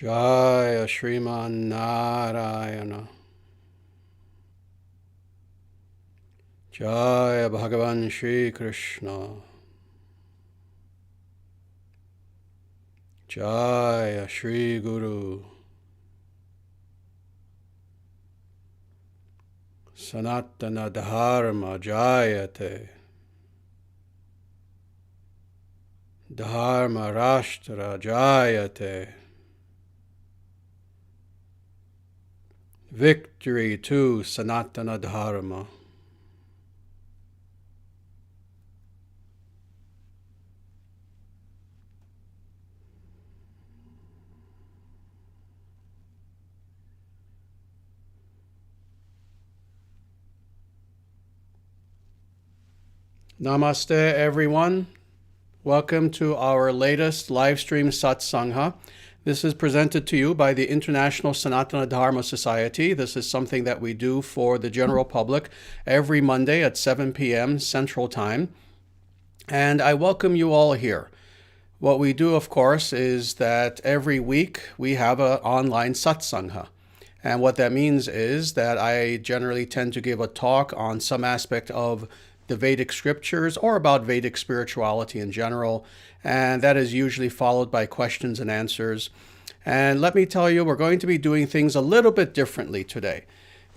Jaya Shriman Narayana. Jaya Bhagavan Shri Krishna. Jaya Shri Guru. Sanatana Dharma Jayate. Dharma Rashtra Jayate. Victory to Sanatana Dharma. Namaste, everyone. Welcome to our latest live stream satsanga. This is presented to you by the International Sanatana Dharma Society. This is something that we do for the general public every Monday at 7 p.m. Central Time. And I welcome you all here. What we do, of course, is that every week we have an online satsanga. And what that means is that I generally tend to give a talk on some aspect of the Vedic scriptures or about Vedic spirituality in general, and that is usually followed by questions and answers. And let me tell you, we're going to be doing things a little bit differently today,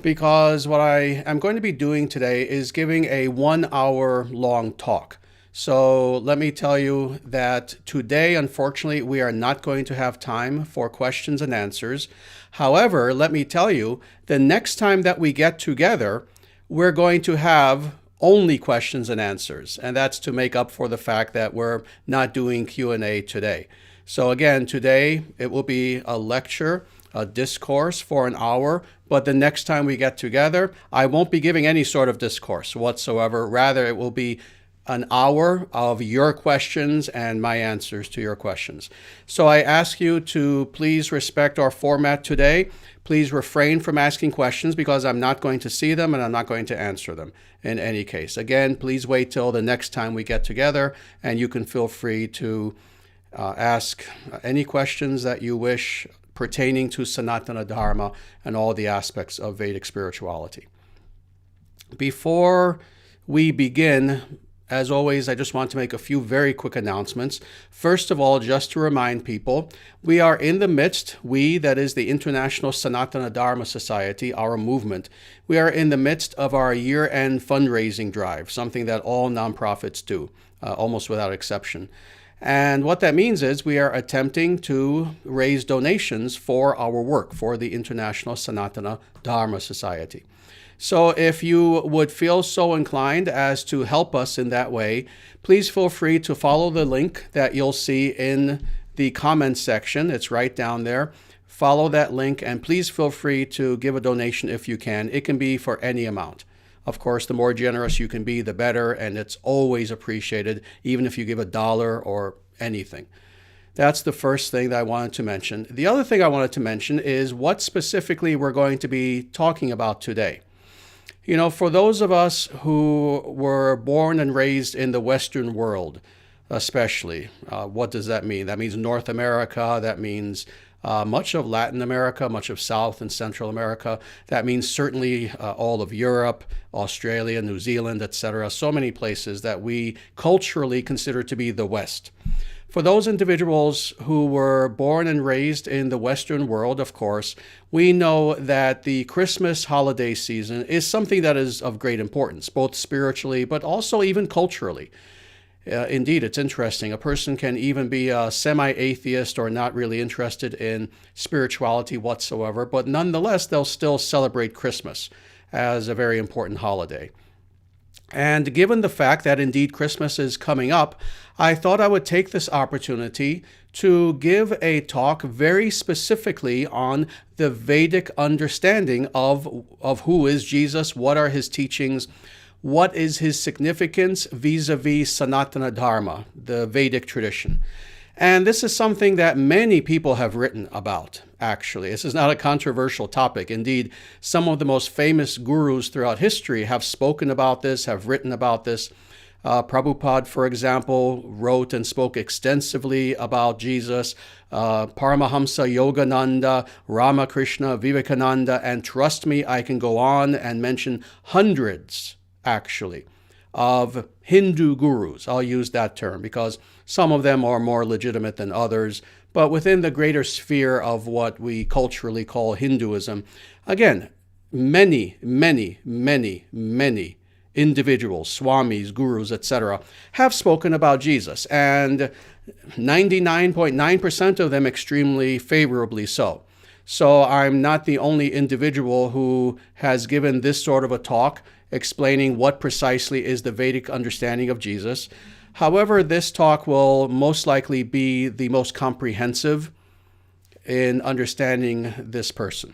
because what I am going to be doing today is giving a 1 hour long talk. So let me tell you that today, unfortunately, we are not going to have time for questions and answers. However, let me tell you, the next time that we get together, we're going to have only questions and answers, and that's to make up for the fact that we're not doing Q&A today. So again, today it will be a lecture, a discourse for an hour, but the next time we get together, I won't be giving any sort of discourse whatsoever. Rather, it will be an hour of your questions and my answers to your questions. So I ask you to please respect our format today. Please refrain from asking questions because I'm not going to see them and I'm not going to answer them in any case. Again, please wait till the next time we get together and you can feel free to ask any questions that you wish pertaining to Sanatana Dharma and all the aspects of Vedic spirituality. Before we begin, as always, I just want to make a few very quick announcements. First of all, just to remind people, we are in the midst, that is the International Sanatana Dharma Society, our movement, we are in the midst of our year-end fundraising drive, something that all nonprofits do, almost without exception. And what that means is we are attempting to raise donations for our work, for the International Sanatana Dharma Society. So if you would feel so inclined as to help us in that way, please feel free to follow the link that you'll see in the comments section. It's right down there. Follow that link and please feel free to give a donation if you can. It can be for any amount. Of course, the more generous you can be, the better, and it's always appreciated, even if you give $1 or anything. That's the first thing that I wanted to mention. The other thing I wanted to mention is what specifically we're going to be talking about today. You know, for those of us who were born and raised in the Western world, especially, what does that mean? That means North America, that means much of Latin America, much of South and Central America. That means certainly all of Europe, Australia, New Zealand, etc. So many places that we culturally consider to be the West. For those individuals who were born and raised in the Western world, of course, we know that the Christmas holiday season is something that is of great importance, both spiritually, but also even culturally. Indeed, it's interesting. A person can even be a semi-atheist or not really interested in spirituality whatsoever, but nonetheless, they'll still celebrate Christmas as a very important holiday. And given the fact that indeed Christmas is coming up, I thought I would take this opportunity to give a talk very specifically on the Vedic understanding of who is Jesus, what are his teachings, what is his significance vis-a-vis Sanatana Dharma, the Vedic tradition. And this is something that many people have written about, actually. This is not a controversial topic. Indeed, some of the most famous gurus throughout history have spoken about this, have written about this. Prabhupada, for example, wrote and spoke extensively about Jesus. Paramahamsa Yogananda, Ramakrishna, Vivekananda, and trust me, I can go on and mention hundreds, actually, of Hindu gurus. I'll use that term because some of them are more legitimate than others. But within the greater sphere of what we culturally call Hinduism, again, many, many, many, many individuals, swamis, gurus, etc., have spoken about Jesus, and 99.9% of them extremely favorably so. So I'm not the only individual who has given this sort of a talk explaining what precisely is the Vedic understanding of Jesus. However, this talk will most likely be the most comprehensive in understanding this person.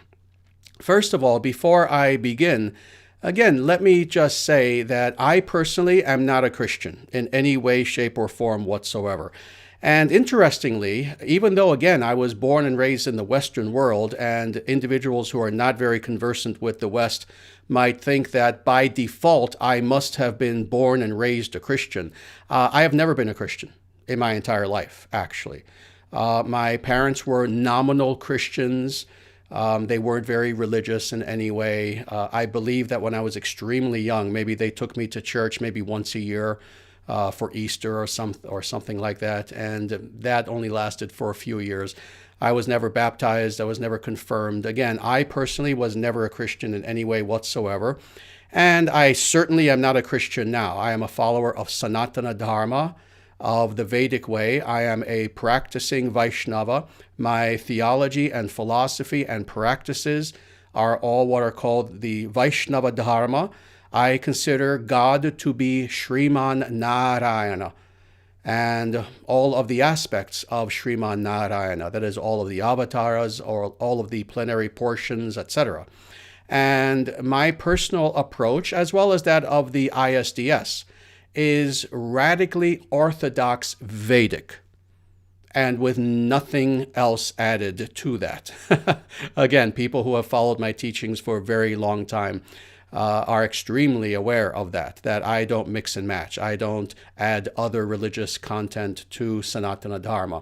First of all, before I begin, again, let me just say that I personally am not a Christian in any way, shape, or form whatsoever. And interestingly, even though, again, I was born and raised in the Western world, and individuals who are not very conversant with the West might think that by default I must have been born and raised a Christian. I have never been a Christian in my entire life, actually. My parents were nominal Christians. They weren't very religious in any way. I believe that when I was extremely young, maybe they took me to church maybe once a year for Easter or something like that, and that only lasted for a few years. I was never baptized. I was never confirmed. Again, I personally was never a Christian in any way whatsoever, and I certainly am not a Christian now. I am a follower of Sanatana Dharma, of the Vedic way. I am a practicing Vaishnava. My theology and philosophy and practices are all what are called the Vaishnava Dharma. I consider God to be Sriman Narayana, and all of the aspects of Sriman Narayana, that is, all of the avatars or all of the plenary portions, etc. And my personal approach, as well as that of the ISDS, is radically orthodox Vedic, and with nothing else added to that. Again, people who have followed my teachings for a very long time are extremely aware of that I don't mix and match. I don't add other religious content to Sanatana Dharma.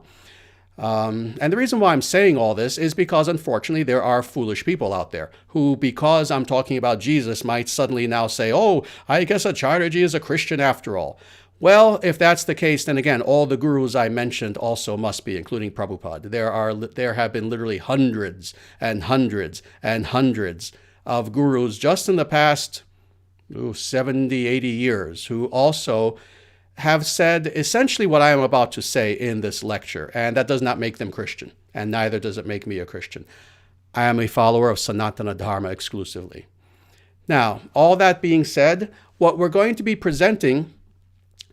And the reason why I'm saying all this is because, unfortunately, there are foolish people out there who, because I'm talking about Jesus, might suddenly now say, oh, I guess Acharyaji is a Christian after all. Well, if that's the case, then again, all the gurus I mentioned also must be, including Prabhupada. There have been literally hundreds and hundreds and hundreds of gurus just in the past 70, 80 years who also have said essentially what I am about to say in this lecture, and that does not make them Christian, and neither does it make me a Christian. I am a follower of Sanatana Dharma exclusively. Now, all that being said, what we're going to be presenting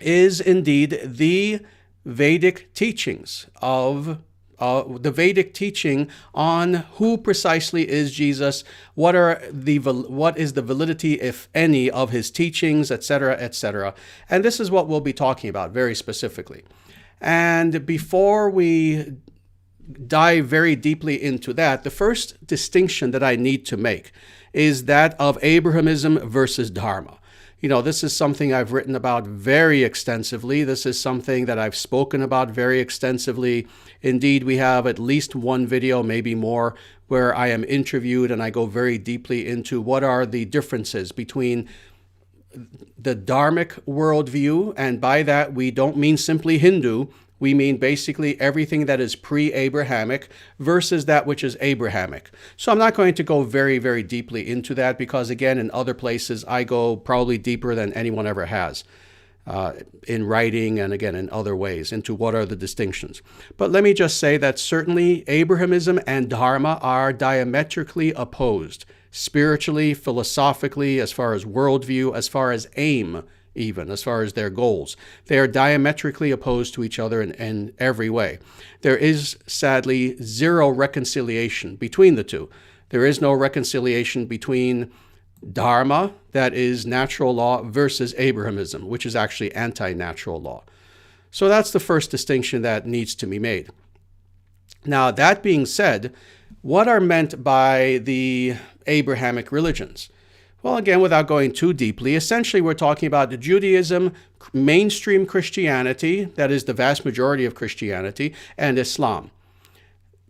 is indeed the Vedic teachings of the Vedic teaching on who precisely is Jesus, what is the validity, if any, of his teachings, etc., etc. And this is what we'll be talking about very specifically. And before we dive very deeply into that, the first distinction that I need to make is that of Abrahamism versus Dharma. You know, this is something I've written about very extensively. This is something that I've spoken about very extensively. Indeed, we have at least one video, maybe more, where I am interviewed and I go very deeply into what are the differences between the Dharmic worldview, and by that we don't mean simply Hindu. We mean basically everything that is pre-Abrahamic versus that which is Abrahamic. So I'm not going to go very, very deeply into that because, again, in other places, I go probably deeper than anyone ever has in writing and, again, in other ways into what are the distinctions. But let me just say that certainly Abrahamism and Dharma are diametrically opposed, spiritually, philosophically, as far as worldview, as far as aim, even as far as their goals. They are diametrically opposed to each other in every way. There is, sadly, zero reconciliation between the two. There is no reconciliation between Dharma, that is natural law, versus Abrahamism, which is actually anti-natural law. So that's the first distinction that needs to be made. Now, that being said, what are meant by the Abrahamic religions? Well, again, without going too deeply, essentially we're talking about Judaism, mainstream Christianity, that is the vast majority of Christianity, and Islam.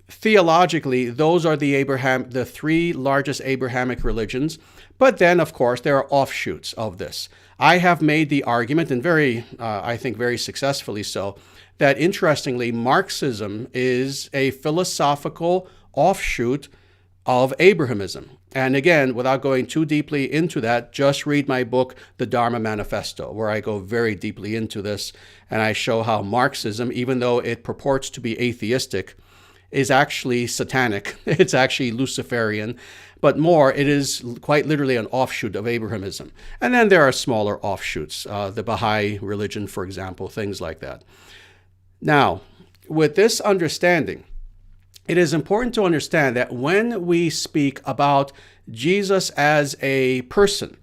Theologically, those are the three largest Abrahamic religions. But then, of course, there are offshoots of this. I have made the argument, and I think very successfully so, that interestingly, Marxism is a philosophical offshoot of Abrahamism. And again, without going too deeply into that, just read my book, The Dharma Manifesto, where I go very deeply into this, and I show how Marxism, even though it purports to be atheistic, is actually satanic. It's actually Luciferian. But more, it is quite literally an offshoot of Abrahamism. And then there are smaller offshoots, the Baha'i religion, for example, things like that. Now, with this understanding, it is important to understand that when we speak about Jesus as a person,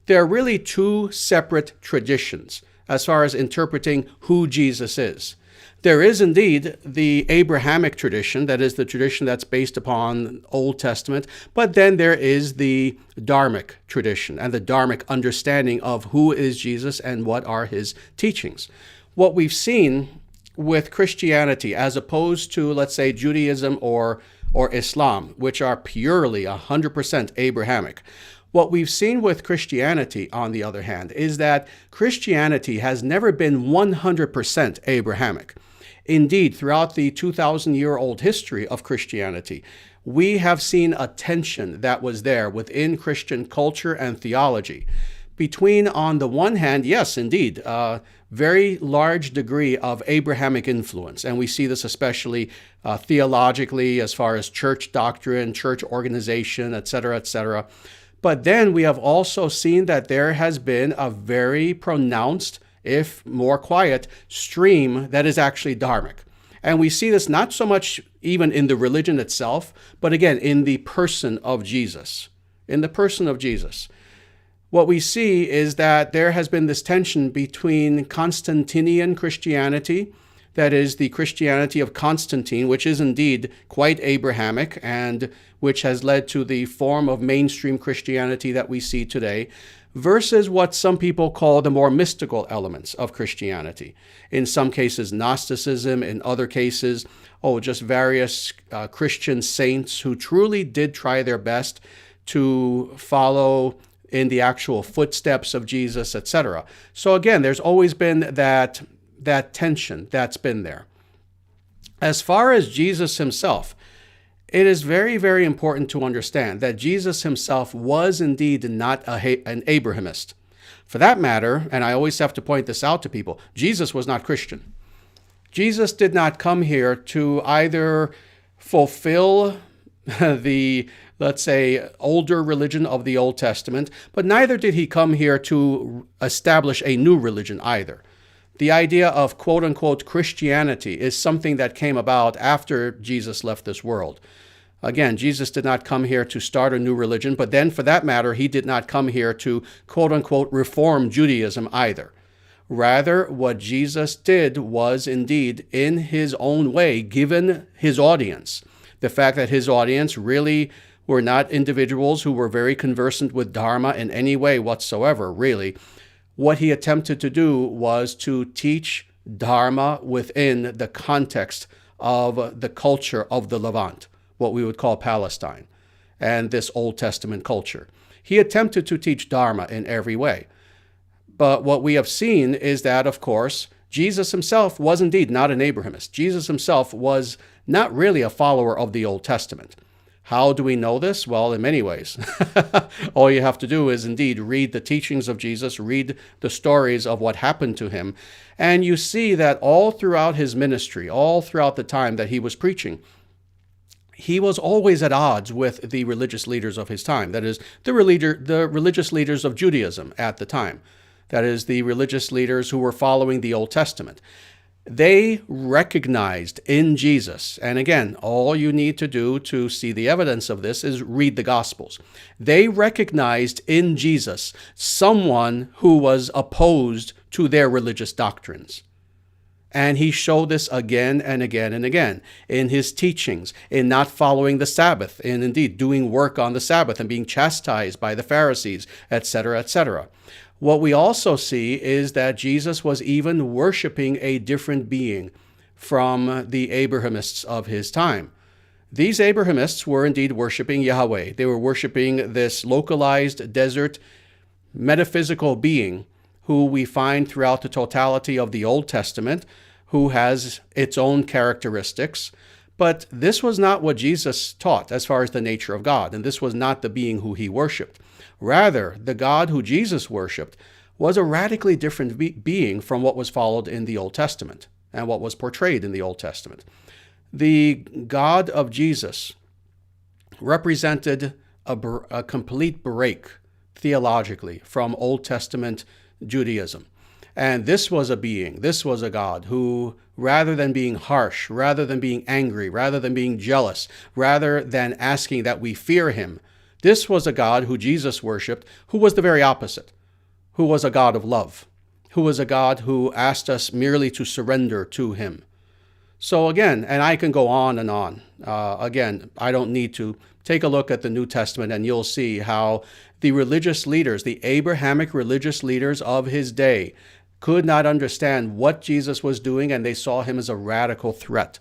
there are really two separate traditions as far as interpreting who Jesus is. There is indeed the Abrahamic tradition, that is the tradition that's based upon Old Testament, but then there is the Dharmic tradition and the Dharmic understanding of who is Jesus and what are his teachings. What we've seen with Christianity, as opposed to, let's say, Judaism or Islam, which are purely 100% Abrahamic. What we've seen with Christianity, on the other hand, is that Christianity has never been 100% Abrahamic. Indeed, throughout the 2,000-year-old history of Christianity, we have seen a tension that was there within Christian culture and theology between, on the one hand, yes, indeed, very large degree of Abrahamic influence. And we see this especially theologically as far as church doctrine, church organization, etc., etc. But then we have also seen that there has been a very pronounced, if more quiet, stream that is actually Dharmic. And we see this not so much even in the religion itself, but again, in the person of Jesus. In the person of Jesus. What we see is that there has been this tension between Constantinian Christianity, that is the Christianity of Constantine, which is indeed quite Abrahamic and which has led to the form of mainstream Christianity that we see today, versus what some people call the more mystical elements of Christianity. In some cases, Gnosticism, in other cases, just various Christian saints who truly did try their best to follow in the actual footsteps of Jesus, etc. So again, there's always been that tension that's been there. As far as Jesus himself, it is very, very important to understand that Jesus himself was indeed not an Abrahamist. For that matter, and I always have to point this out to people, Jesus was not Christian. Jesus did not come here to either fulfill the, let's say, older religion of the Old Testament, but neither did he come here to establish a new religion either. The idea of quote-unquote Christianity is something that came about after Jesus left this world. Again, Jesus did not come here to start a new religion, but then for that matter, he did not come here to quote-unquote reform Judaism either. Rather, what Jesus did was indeed, in his own way, given his audience, the fact that his audience really were not individuals who were very conversant with Dharma in any way whatsoever, really. What he attempted to do was to teach Dharma within the context of the culture of the Levant, what we would call Palestine, and this Old Testament culture. He attempted to teach Dharma in every way. But what we have seen is that, of course, Jesus himself was indeed not an Abrahamist. Jesus himself was not really a follower of the Old Testament. How do we know this? Well, in many ways. All you have to do is indeed read the teachings of Jesus, read the stories of what happened to him, and you see that all throughout his ministry, all throughout the time that he was preaching, he was always at odds with the religious leaders of his time. That is, the religious leaders of Judaism at the time. That is, the religious leaders who were following the Old Testament. They recognized in Jesus, and again, all you need to do to see the evidence of this is read the Gospels. They recognized in Jesus someone who was opposed to their religious doctrines. And he showed this again and again and again in his teachings, in not following the Sabbath, in indeed doing work on the Sabbath and being chastised by the Pharisees, etc., etc. What we also see is that Jesus was even worshiping a different being from the Abrahamists of his time. These Abrahamists were indeed worshiping Yahweh. They were worshiping this localized desert metaphysical being who we find throughout the totality of the Old Testament, who has its own characteristics. But this was not what Jesus taught as far as the nature of God, and this was not the being who he worshipped. Rather, the God who Jesus worshipped was a radically different being from what was followed in the Old Testament and what was portrayed in the Old Testament. The God of Jesus represented a complete break theologically from Old Testament Judaism. And this was a being, this was a God who, rather than being harsh, rather than being angry, rather than being jealous, rather than asking that we fear him, this was a God who Jesus worshipped, who was the very opposite, who was a God of love, who was a God who asked us merely to surrender to him. So again, and I can go on and on. Again, I don't need to. Take a look at the New Testament and you'll see how the religious leaders, the Abrahamic religious leaders of his day, could not understand what Jesus was doing, and they saw him as a radical threat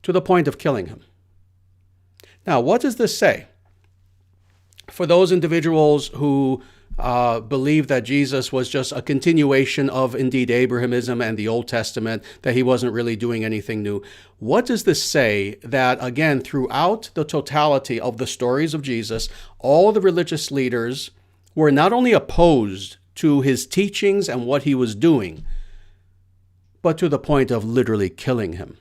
to the point of killing him. Now, what does this say? For those individuals who believe that Jesus was just a continuation of indeed Abrahamism and the Old Testament, that he wasn't really doing anything new, what does this say that, again, throughout the totality of the stories of Jesus, all the religious leaders were not only opposed to his teachings and what he was doing, but to the point of literally killing him?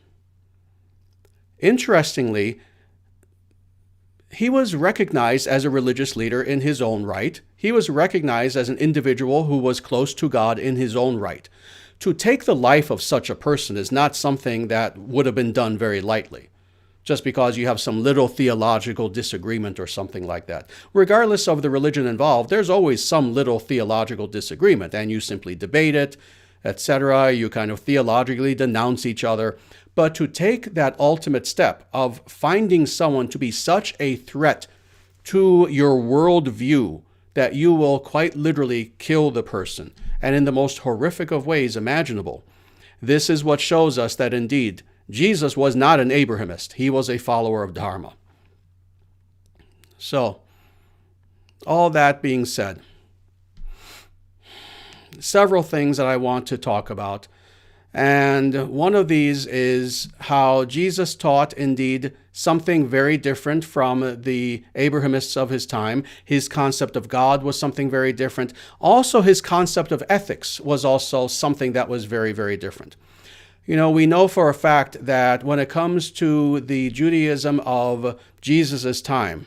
Interestingly, he was recognized as a religious leader in his own right. He was recognized as an individual who was close to God in his own right. To take the life of such a person is not something that would have been done very lightly, just because you have some little theological disagreement or something like that. Regardless of the religion involved, there's always some little theological disagreement, and you simply debate it, etc. You kind of theologically denounce each other. But to take that ultimate step of finding someone to be such a threat to your worldview that you will quite literally kill the person, and in the most horrific of ways imaginable, this is what shows us that indeed Jesus was not an Abrahamist. He was a follower of Dharma. So, all that being said, several things that I want to talk about. And one of these is how Jesus taught indeed something very different from the Abrahamists of his time. His concept of God was something very different. Also, his concept of ethics was also something that was very, very different. You know, we know for a fact that when it comes to the Judaism of Jesus' time,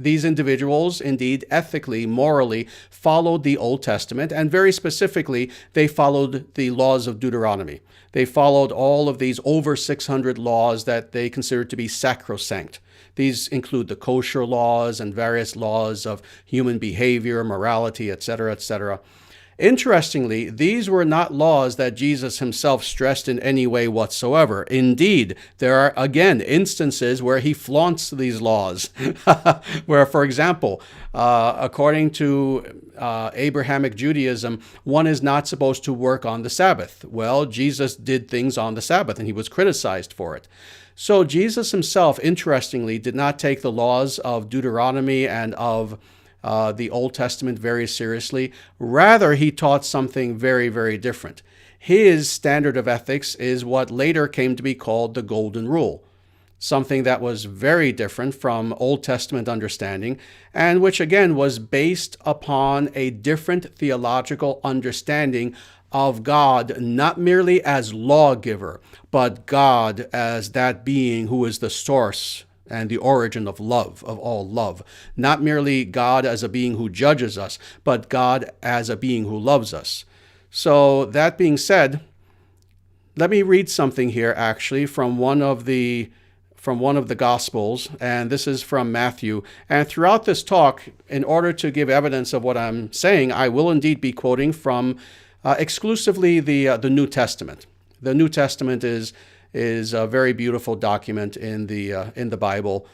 these individuals, indeed, ethically, morally, followed the Old Testament, and very specifically, they followed the laws of Deuteronomy. They followed all of these over 600 laws that they considered to be sacrosanct. These include the kosher laws and various laws of human behavior, morality, etc., etc. Interestingly, these were not laws that Jesus himself stressed in any way whatsoever. Indeed, there are, again, instances where he flaunts these laws, where, for example, according to Abrahamic Judaism, one is not supposed to work on the Sabbath. Well, Jesus did things on the Sabbath, and he was criticized for it. So Jesus himself, interestingly, did not take the laws of Deuteronomy and of the Old Testament very seriously. Rather, he taught something very, very different. His standard of ethics is what later came to be called the Golden Rule, something that was very different from Old Testament understanding, and which again was based upon a different theological understanding of God, not merely as lawgiver, but God as that being who is the source and the origin of love, of all love. Not merely God as a being who judges us, but God as a being who loves us. So that being said, let me read something here actually from one of the Gospels, and this is from Matthew. And throughout this talk, in order to give evidence of what I'm saying, I will indeed be quoting from exclusively the New Testament. The New Testament is a very beautiful document in the Bible.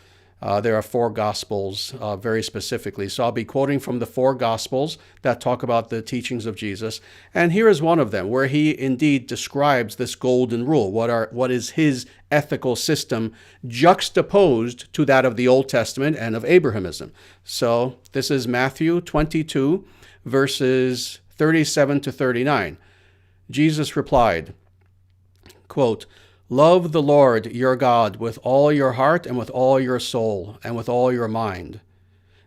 There are 4 Gospels very specifically. So I'll be quoting from the 4 Gospels that talk about the teachings of Jesus. And here is one of them where he indeed describes this golden rule. What is his ethical system juxtaposed to that of the Old Testament and of Abrahamism. So this is Matthew 22, verses 37 to 39. Jesus replied, quote, "Love the Lord your God with all your heart and with all your soul and with all your mind.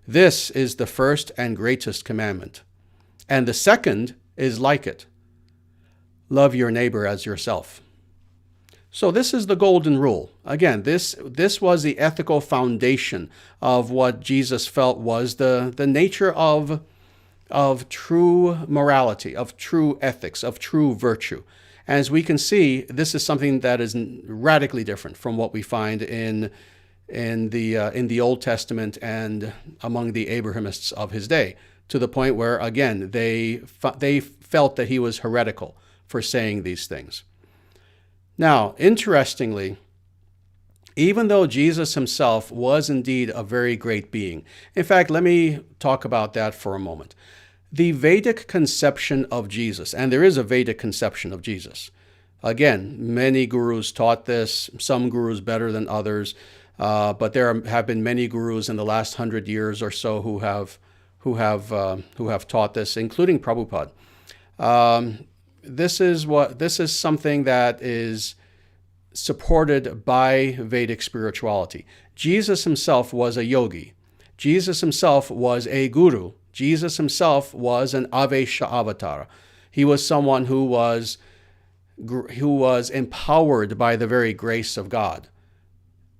This is the first and greatest commandment. And the second is like it. Love your neighbor as yourself." So this is the golden rule. Again, this was the ethical foundation of what Jesus felt was the nature of true morality, of true ethics, of true virtue. As we can see, this is something that is radically different from what we find in the Old Testament and among the Abrahamists of his day, to the point where, again, they felt that he was heretical for saying these things. Now, interestingly, even though Jesus himself was indeed a very great being, in fact, let me talk about that for a moment. The Vedic conception of Jesus, and there is a Vedic conception of Jesus. Again, many gurus taught this, some gurus better than others, but there have been many gurus in the last 100 years or so who have taught this, including Prabhupada. This is something that is supported by Vedic spirituality. Jesus himself was a yogi. Jesus himself was a guru. Jesus himself was an Avesha avatar. He was someone who was empowered by the very grace of God.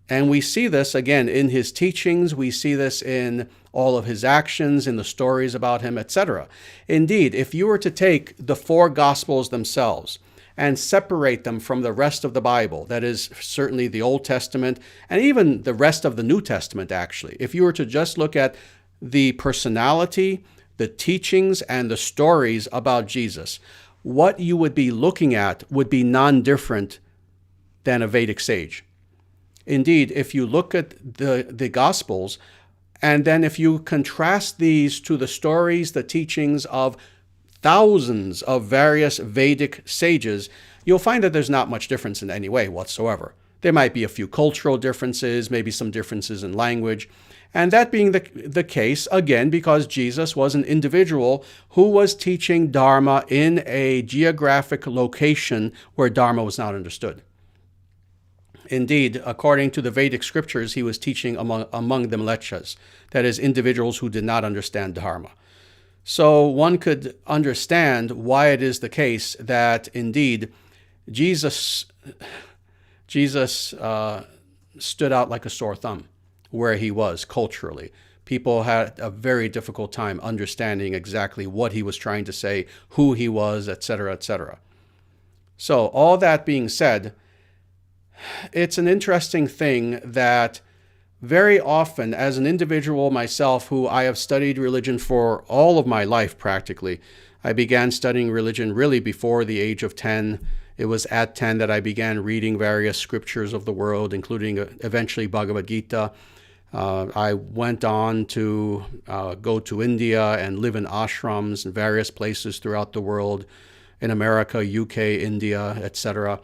And we see this, again, in his teachings. We see this in all of his actions, in the stories about him, etc. Indeed, if you were to take the 4 Gospels themselves and separate them from the rest of the Bible, that is certainly the Old Testament, and even the rest of the New Testament, actually, if you were to just look at the personality, the teachings, and the stories about Jesus, what you would be looking at would be non-different than a Vedic sage. Indeed, if you look at the Gospels, and then if you contrast these to the stories, the teachings of thousands of various Vedic sages, you'll find that there's not much difference in any way whatsoever. There might be a few cultural differences, maybe some differences in language, and that being the case, again, because Jesus was an individual who was teaching Dharma in a geographic location where Dharma was not understood. Indeed, according to the Vedic scriptures, he was teaching among the mlecchas, that is, individuals who did not understand Dharma. So one could understand why it is the case that, indeed, Jesus stood out like a sore thumb where he was culturally. People had a very difficult time understanding exactly what he was trying to say, who he was, etc., etc. So all that being said, it's an interesting thing that very often, as an individual myself, who I have studied religion for all of my life practically, I began studying religion really before the age of 10. It was at 10 that I began reading various scriptures of the world, including eventually Bhagavad Gita. I went on to go to India and live in ashrams in various places throughout the world, in America, UK, India, etc.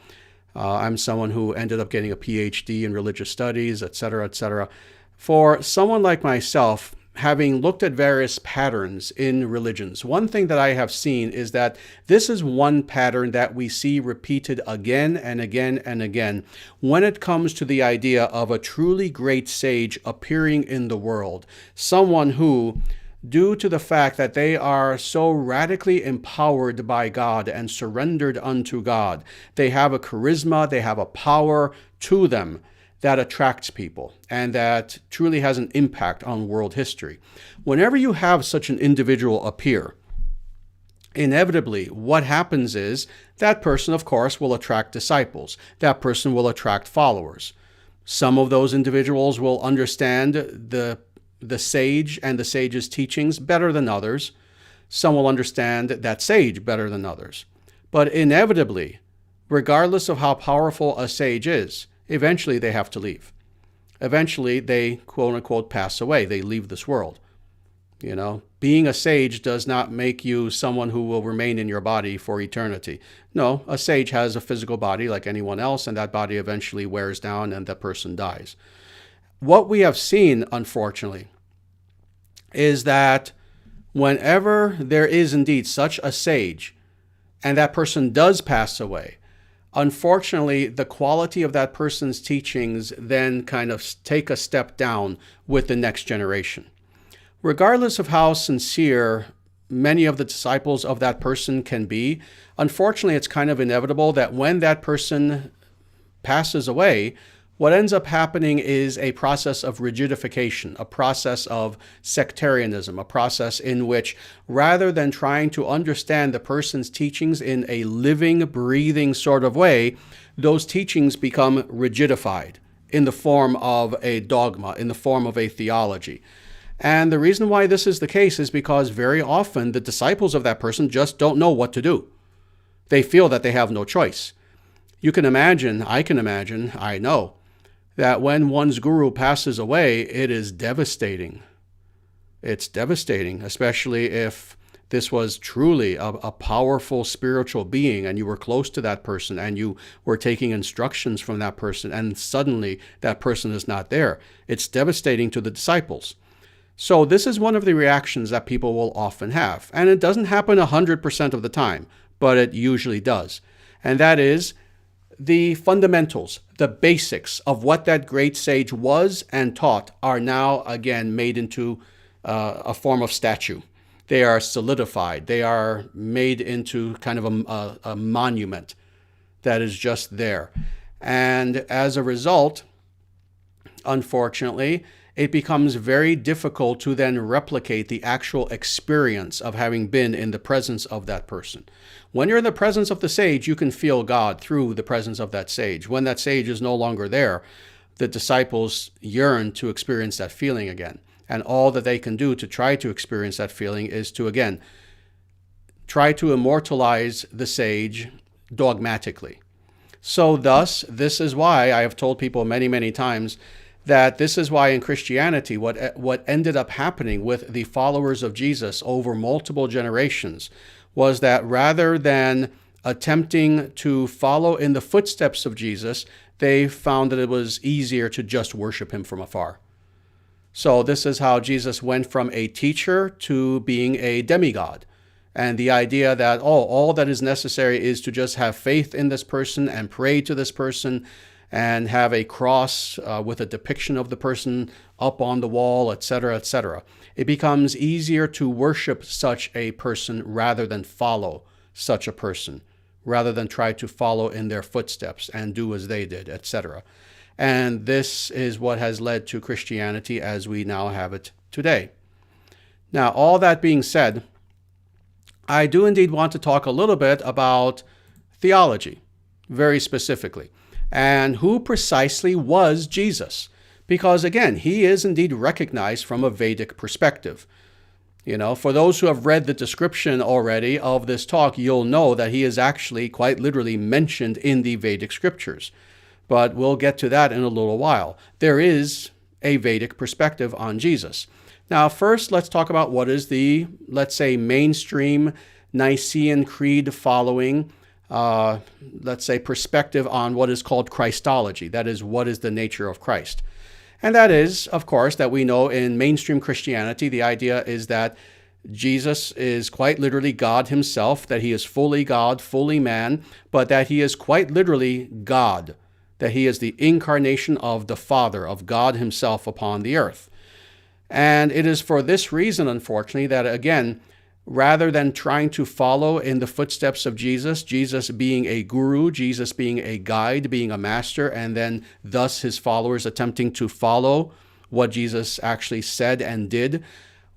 I'm someone who ended up getting a PhD in religious studies, etc., etc. For someone like myself, having looked at various patterns in religions, one thing that I have seen is that this is one pattern that we see repeated again and again and again when it comes to the idea of a truly great sage appearing in the world, someone who, due to the fact that they are so radically empowered by God and surrendered unto God, they have a charisma, they have a power to them that attracts people and that truly has an impact on world history. Whenever you have such an individual appear, inevitably what happens is that person, of course, will attract disciples. That person will attract followers. Some of those individuals will understand the sage and the sage's teachings better than others. Some will understand that sage better than others. But inevitably, regardless of how powerful a sage is, eventually they have to leave. Eventually they, quote unquote, pass away. They leave this world. Being a sage does not make you someone who will remain in your body for eternity. No, a sage has a physical body like anyone else, and that body eventually wears down and that person dies. What we have seen, unfortunately, is that whenever there is indeed such a sage, and that person does pass away, unfortunately, the quality of that person's teachings then kind of take a step down with the next generation. Regardless of how sincere many of the disciples of that person can be, unfortunately, it's kind of inevitable that when that person passes away, what ends up happening is a process of rigidification, a process of sectarianism, a process in which, rather than trying to understand the person's teachings in a living, breathing sort of way, those teachings become rigidified in the form of a dogma, in the form of a theology. And the reason why this is the case is because very often the disciples of that person just don't know what to do. They feel that they have no choice. You can imagine, I know, that when one's guru passes away, it is devastating. It's devastating, especially if this was truly a powerful spiritual being and you were close to that person and you were taking instructions from that person and suddenly that person is not there. It's devastating to the disciples. So this is one of the reactions that people will often have. And it doesn't happen 100% of the time, but it usually does. And that is the fundamentals, the basics of what that great sage was and taught are now again made into a form of statue. They are solidified. They are made into kind of a monument that is just there. And as a result, unfortunately, it becomes very difficult to then replicate the actual experience of having been in the presence of that person. When you're in the presence of the sage, you can feel God through the presence of that sage. When that sage is no longer there, the disciples yearn to experience that feeling again. And all that they can do to try to experience that feeling is to, again, try to immortalize the sage dogmatically. So thus, this is why I have told people many, many times that this is why in Christianity, what ended up happening with the followers of Jesus over multiple generations was that rather than attempting to follow in the footsteps of Jesus, they found that it was easier to just worship him from afar. So this is how Jesus went from a teacher to being a demigod. And the idea that, all that is necessary is to just have faith in this person and pray to this person and have a cross with a depiction of the person up on the wall, etc., etc. It becomes easier to worship such a person rather than follow such a person, rather than try to follow in their footsteps and do as they did, etc. And this is what has led to Christianity as we now have it today. Now, all that being said, I do indeed want to talk a little bit about theology, very specifically. And who precisely was Jesus? Because again, he is indeed recognized from a Vedic perspective. For those who have read the description already of this talk, you'll know that he is actually quite literally mentioned in the Vedic scriptures. But we'll get to that in a little while. There is a Vedic perspective on Jesus. Now, first, let's talk about what is the, let's say, mainstream Nicene Creed following perspective on what is called Christology. That is, what is the nature of Christ? And that is, of course, that we know in mainstream Christianity, the idea is that Jesus is quite literally God himself, that he is fully God, fully man, but that he is quite literally God, that he is the incarnation of the Father, of God himself upon the earth. And it is for this reason, unfortunately, that again, rather than trying to follow in the footsteps of Jesus, Jesus being a guru, Jesus being a guide, being a master, and then thus his followers attempting to follow what Jesus actually said and did,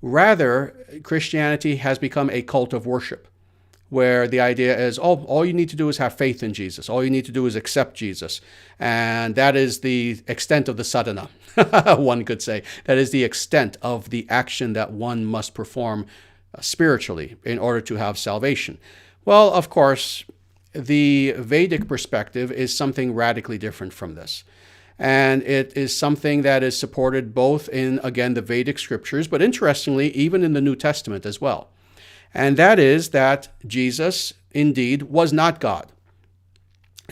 rather, Christianity has become a cult of worship, where the idea is, all you need to do is have faith in Jesus. All you need to do is accept Jesus. And that is the extent of the sadhana, one could say. That is the extent of the action that one must perform spiritually in order to have salvation. Well, of course, the Vedic perspective is something radically different from this. And it is something that is supported both in, again, the Vedic scriptures, but interestingly, even in the New Testament as well. And that is that Jesus, indeed, was not God.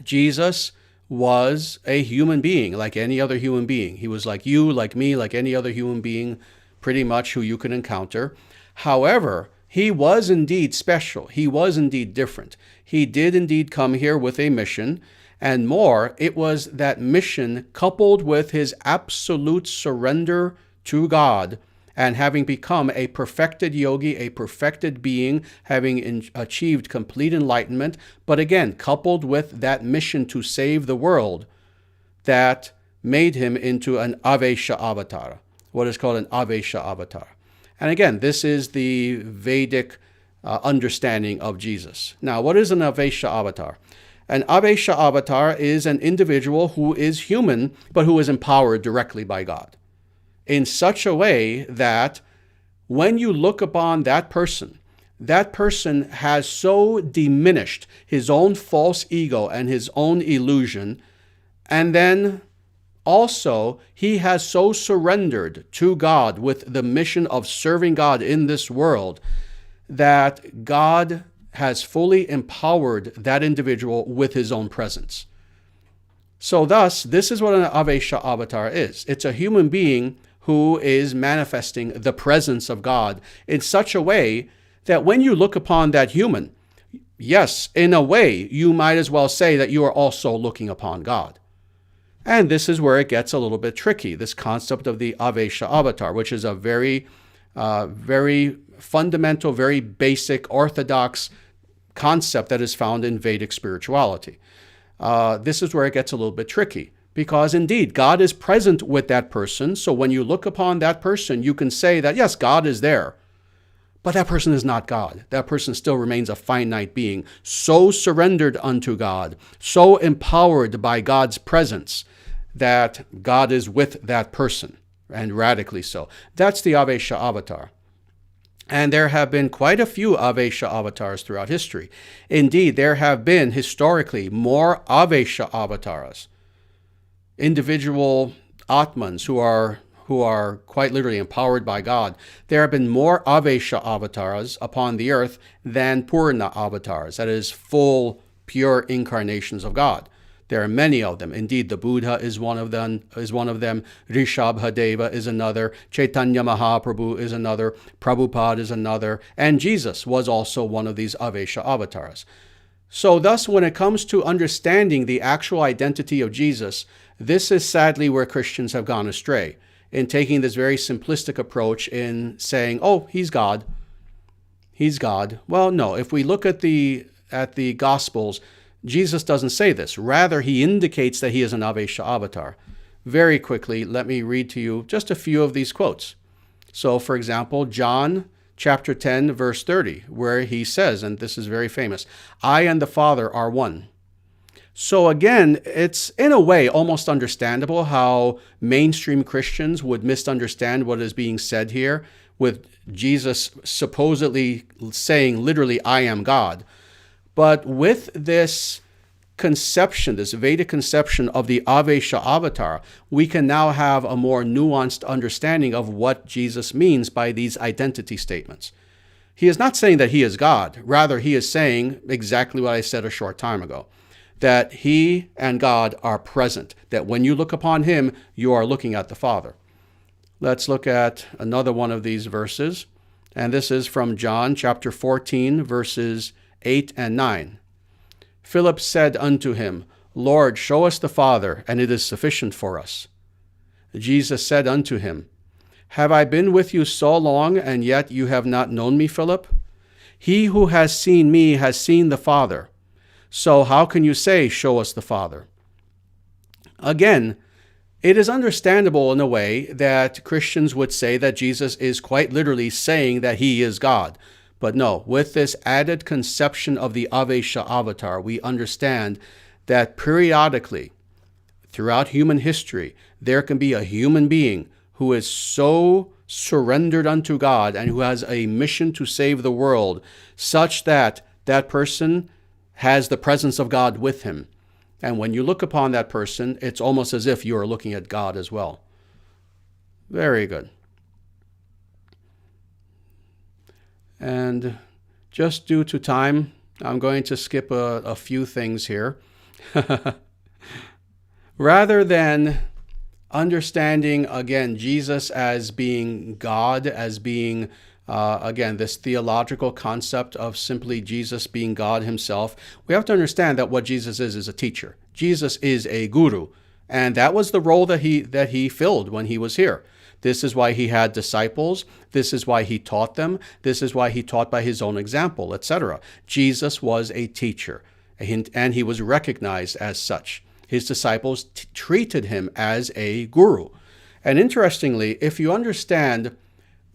Jesus was a human being, like any other human being. He was like you, like me, like any other human being, pretty much who you can encounter. However, he was indeed special. He was indeed different. He did indeed come here with a mission. And more, it was that mission coupled with his absolute surrender to God and having become a perfected yogi, a perfected being, having achieved complete enlightenment, but again, coupled with that mission to save the world, that made him into an Avesha avatar, what is called an Avesha avatar. And again, this is the Vedic understanding of Jesus. Now, what is an Avesha avatar? An Avesha avatar is an individual who is human, but who is empowered directly by God in such a way that when you look upon that person has so diminished his own false ego and his own illusion, and then also he has so surrendered to God with the mission of serving God in this world that God has fully empowered that individual with his own presence. So thus, this is what an Avesha avatar is. It's a human being who is manifesting the presence of God in such a way that when you look upon that human, yes, in a way, you might as well say that you are also looking upon God. And this is where it gets a little bit tricky, this concept of the Avesha avatar, which is a very fundamental, very basic, orthodox concept that is found in Vedic spirituality. This is where it gets a little bit tricky because indeed God is present with that person. So when you look upon that person, you can say that, yes, God is there, but that person is not God. That person still remains a finite being, so surrendered unto God, so empowered by God's presence that God is with that person, and radically so. That's the Avesha avatar. And there have been quite a few Avesha avatars throughout history. Indeed, there have been historically more Avesha avatars, individual Atmans who are quite literally empowered by God. There have been more Avesha avatars upon the earth than Purana avatars, that is, full, pure incarnations of God. There are many of them. Indeed, the Buddha is one of them. Rishabhadeva is another. Chaitanya Mahaprabhu is another. Prabhupada is another. And Jesus was also one of these Avesha avatars. So thus, when it comes to understanding the actual identity of Jesus, this is sadly where Christians have gone astray in taking this very simplistic approach in saying, oh, he's God. He's God. Well, no. If we look at the Gospels, Jesus doesn't say this. Rather, he indicates that he is an Avesha avatar. Very quickly, let me read to you just a few of these quotes. So, for example, John chapter 10, verse 30, where he says, and this is very famous, I and the Father are one. So again, it's in a way almost understandable how mainstream Christians would misunderstand what is being said here with Jesus supposedly saying literally, I am God. But with this conception, this Vedic conception of the Avesha avatar, we can now have a more nuanced understanding of what Jesus means by these identity statements. He is not saying that he is God. Rather, he is saying exactly what I said a short time ago, that he and God are present, that when you look upon him, you are looking at the Father. Let's look at another one of these verses, and this is from John chapter 14, verses 8 and 9. Philip said unto him, Lord, show us the Father, and it is sufficient for us. Jesus said unto him, Have I been with you so long, and yet you have not known me, Philip? He who has seen me has seen the Father. So how can you say, show us the Father? Again, it is understandable in a way that Christians would say that Jesus is quite literally saying that he is God. But no, with this added conception of the Avesha avatar, we understand that periodically, throughout human history, there can be a human being who is so surrendered unto God, and who has a mission to save the world, such that that person has the presence of God with him. And when you look upon that person, it's almost as if you are looking at God as well. Very good. And just due to time, I'm going to skip a few things here. Rather than understanding, again, Jesus as being God, as being, again, this theological concept of simply Jesus being God himself, we have to understand that what Jesus is a teacher. Jesus is a guru. And that was the role that he filled when he was here. This is why he had disciples. This is why he taught them. This is why he taught by his own example, etc. Jesus was a teacher, and he was recognized as such. His disciples treated him as a guru. And interestingly, if you understand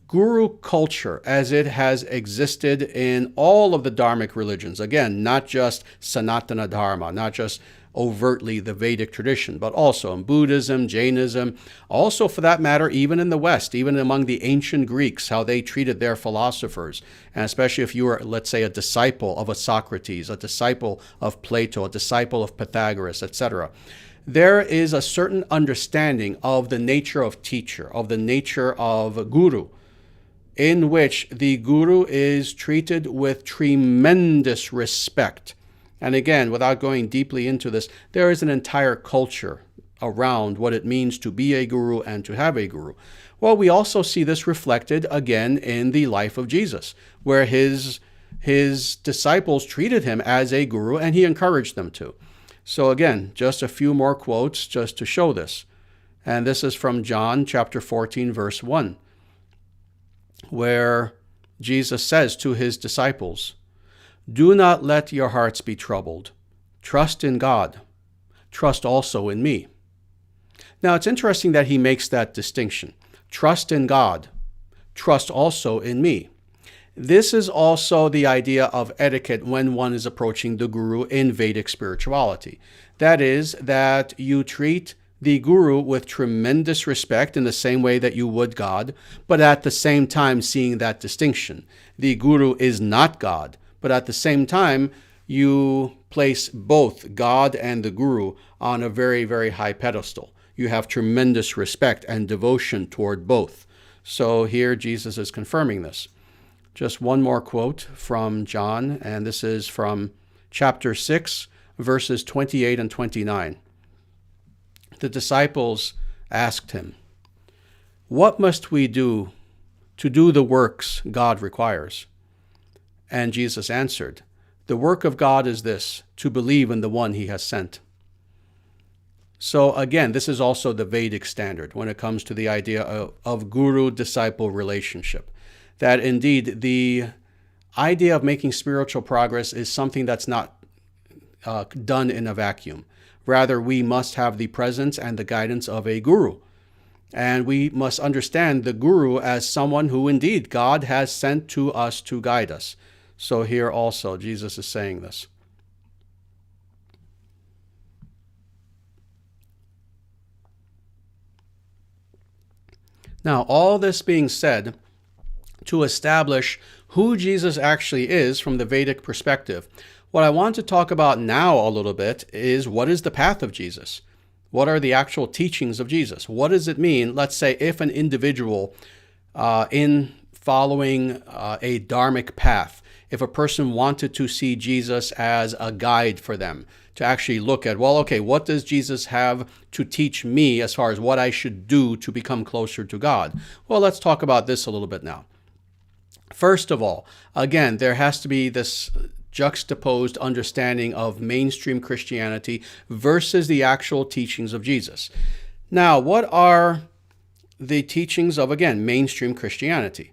guru culture as it has existed in all of the Dharmic religions, again, not just Sanatana Dharma, not just overtly the Vedic tradition, but also in Buddhism, Jainism, also for that matter, even in the West, even among the ancient Greeks, how they treated their philosophers. And especially if you were, let's say, a disciple of a Socrates, a disciple of Plato, a disciple of Pythagoras, etc. There is a certain understanding of the nature of teacher, of the nature of guru, in which the guru is treated with tremendous respect. And again, without going deeply into this, there is an entire culture around what it means to be a guru and to have a guru. Well, we also see this reflected again in the life of Jesus, where his disciples treated him as a guru and he encouraged them to. So again, just a few more quotes just to show this. And this is from John chapter 14, verse 1, where Jesus says to his disciples, "Do not let your hearts be troubled. Trust in God. Trust also in me." Now, it's interesting that he makes that distinction. Trust in God. Trust also in me. This is also the idea of etiquette when one is approaching the guru in Vedic spirituality. That is, that you treat the guru with tremendous respect in the same way that you would God, but at the same time seeing that distinction. The guru is not God, but at the same time, you place both God and the guru on a very, very high pedestal. You have tremendous respect and devotion toward both. So here Jesus is confirming this. Just one more quote from John, and this is from chapter 6, verses 28 and 29. The disciples asked him, "What must we do to do the works God requires?" And Jesus answered, "The work of God is this, to believe in the one he has sent." So again, this is also the Vedic standard when it comes to the idea of guru-disciple relationship. That indeed the idea of making spiritual progress is something that's not done in a vacuum. Rather, we must have the presence and the guidance of a guru. And we must understand the guru as someone who indeed God has sent to us to guide us. So here also Jesus is saying this. Now, all this being said, to establish who Jesus actually is from the Vedic perspective, what I want to talk about now a little bit is what is the path of Jesus? What are the actual teachings of Jesus? What does it mean, let's say, if an individual in following a dharmic path, if a person wanted to see Jesus as a guide for them, to actually look at, well, okay, what does Jesus have to teach me as far as what I should do to become closer to God? Well, let's talk about this a little bit now. First of all, again, there has to be this juxtaposed understanding of mainstream Christianity versus the actual teachings of Jesus. Now, what are the teachings of, again, mainstream Christianity?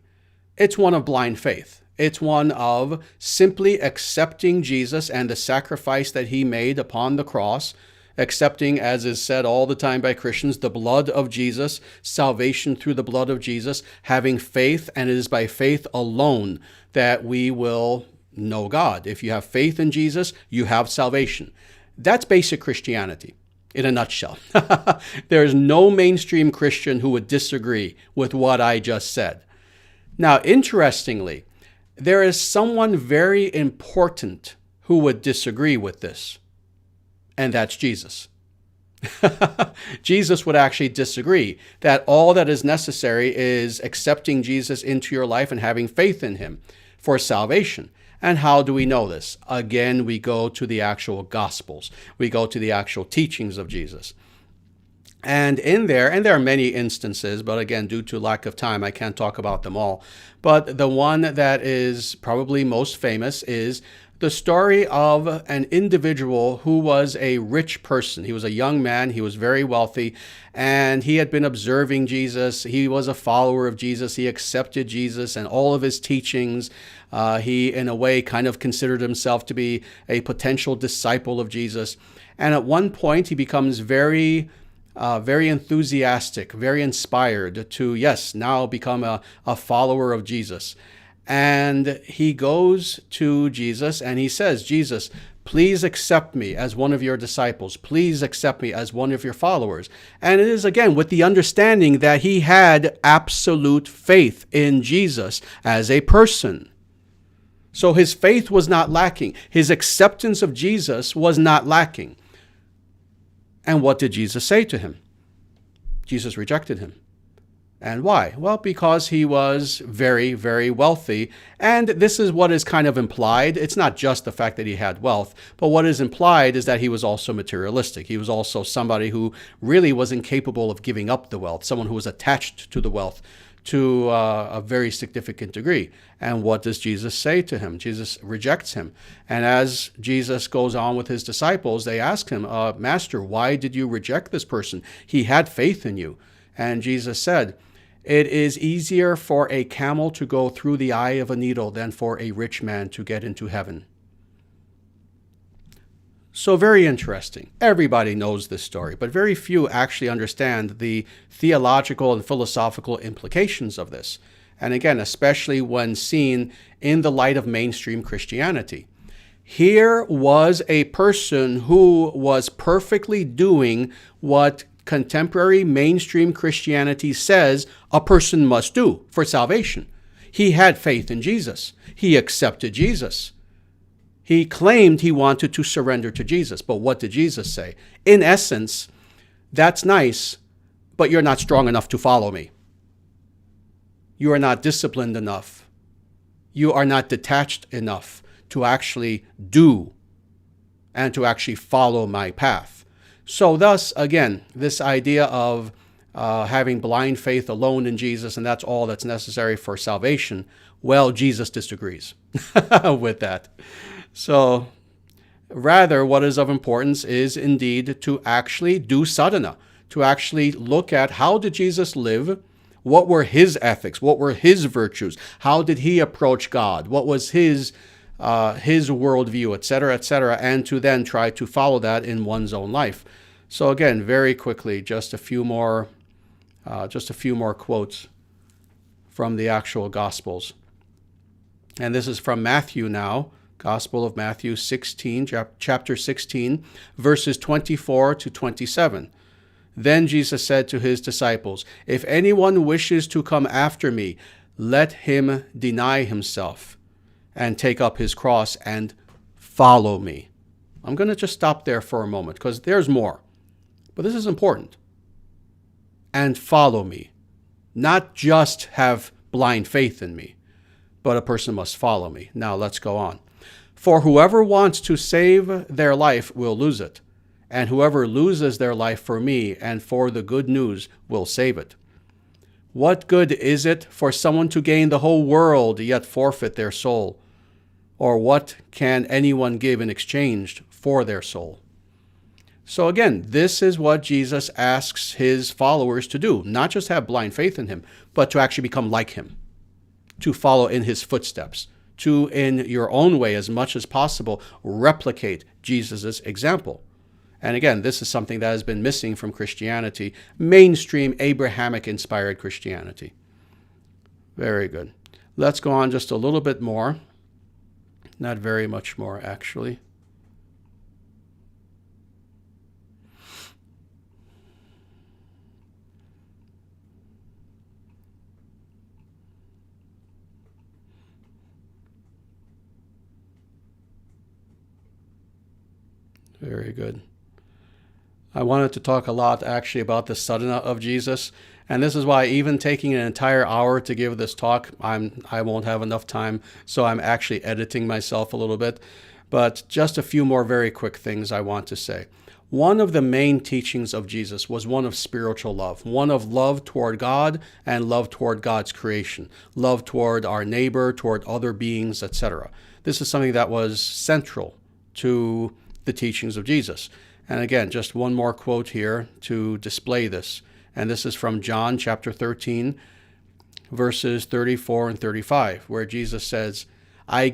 It's one of blind faith. It's one of simply accepting Jesus and the sacrifice that he made upon the cross, accepting, as is said all the time by Christians, the blood of Jesus, salvation through the blood of Jesus, having faith, and it is by faith alone that we will know God. If you have faith in Jesus, you have salvation. That's basic Christianity. in a nutshell. There is no mainstream Christian who would disagree with what I just said. Now, interestingly, there is someone very important who would disagree with this, and that's Jesus. Jesus would actually disagree that all that is necessary is accepting Jesus into your life and having faith in him for salvation. And how do we know this? Again, we go to the actual Gospels. We go to the actual teachings of Jesus. And there are many instances, but again, due to lack of time, I can't talk about them all. But the one that is probably most famous is the story of an individual who was a rich person. He was a young man. He was very wealthy, and he had been observing Jesus. He was a follower of Jesus. He accepted Jesus and all of his teachings. He, in a way, kind of considered himself to be a potential disciple of Jesus. And at one point, he becomes very enthusiastic, very inspired to, yes, now become a follower of Jesus. And he goes to Jesus and he says, Jesus, please accept me as one of your disciples. Please accept me as one of your followers. And it is, again, with the understanding that he had absolute faith in Jesus as a person. So his faith was not lacking. His acceptance of Jesus was not lacking. And what did Jesus say to him? Jesus rejected him. And why? Well, because he was very, very wealthy. And this is what is kind of implied. It's not just the fact that he had wealth, but what is implied is that he was also materialistic. He was also somebody who really was incapable of giving up the wealth, someone who was attached to the wealth to a very significant degree. And what does Jesus say to him? Jesus rejects him. And as Jesus goes on with his disciples, they ask him, Master, why did you reject this person? He had faith in you. And Jesus said, it is easier for a camel to go through the eye of a needle than for a rich man to get into heaven. So very interesting. Everybody knows this story, but very few actually understand the theological and philosophical implications of this. And again, especially when seen in the light of mainstream Christianity. Here was a person who was perfectly doing what contemporary mainstream Christianity says a person must do for salvation. He had faith in Jesus. He accepted Jesus. He claimed he wanted to surrender to Jesus. But what did Jesus say? In essence, that's nice, but you're not strong enough to follow me. You are not disciplined enough. You are not detached enough to actually do and to actually follow my path. So thus, again, this idea of having blind faith alone in Jesus, and that's all that's necessary for salvation, well, Jesus disagrees with that. So rather, what is of importance is indeed to actually do sadhana, to actually look at how did Jesus live, what were his ethics, what were his virtues, how did he approach God, what was his worldview, etc., and to then try to follow that in one's own life. So again, very quickly, just a few more quotes from the actual Gospels. And this is from Matthew now, Gospel of Matthew 16, chapter 16, verses 24 to 27. Then Jesus said to his disciples, "If anyone wishes to come after me, let him deny himself and take up his cross and follow me." I'm going to just stop there for a moment because there's more. But this is important. And follow me. Not just have blind faith in me, but a person must follow me. Now let's go on. For whoever wants to save their life will lose it, and whoever loses their life for me and for the good news will save it. What good is it for someone to gain the whole world yet forfeit their soul? Or what can anyone give in exchange for their soul? So again, this is what Jesus asks his followers to do. Not just have blind faith in him, but to actually become like him. To follow in his footsteps. To, in your own way, as much as possible, replicate Jesus' example. And again, this is something that has been missing from Christianity, mainstream Abrahamic-inspired Christianity. Very good. Let's go on just a little bit more. Not very much more, actually. Very good. I wanted to talk a lot actually about the sadhana of Jesus. And this is why even taking an entire hour to give this talk, I won't have enough time. So I'm actually editing myself a little bit. But just a few more very quick things I want to say. One of the main teachings of Jesus was one of spiritual love, one of love toward God and love toward God's creation, love toward our neighbor, toward other beings, etc. This is something that was central to the teachings of Jesus. And again, just one more quote here to display this. And this is from John chapter 13, verses 34 and 35, where Jesus says, a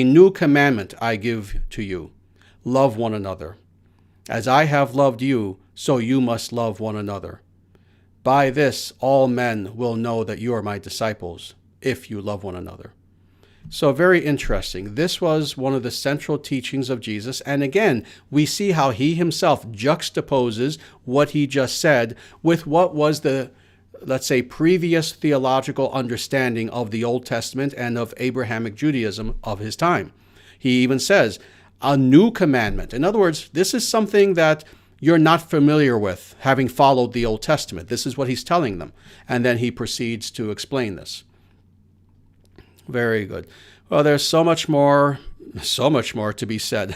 new commandment I give to you. Love one another. As I have loved you, so you must love one another. By this, all men will know that you are my disciples, if you love one another. So very interesting. This was one of the central teachings of Jesus. And again, we see how he himself juxtaposes what he just said with what was the, let's say, previous theological understanding of the Old Testament and of Abrahamic Judaism of his time. He even says, a new commandment. In other words, this is something that you're not familiar with, having followed the Old Testament. This is what he's telling them. And then he proceeds to explain this. Very good. Well, there's so much more to be said.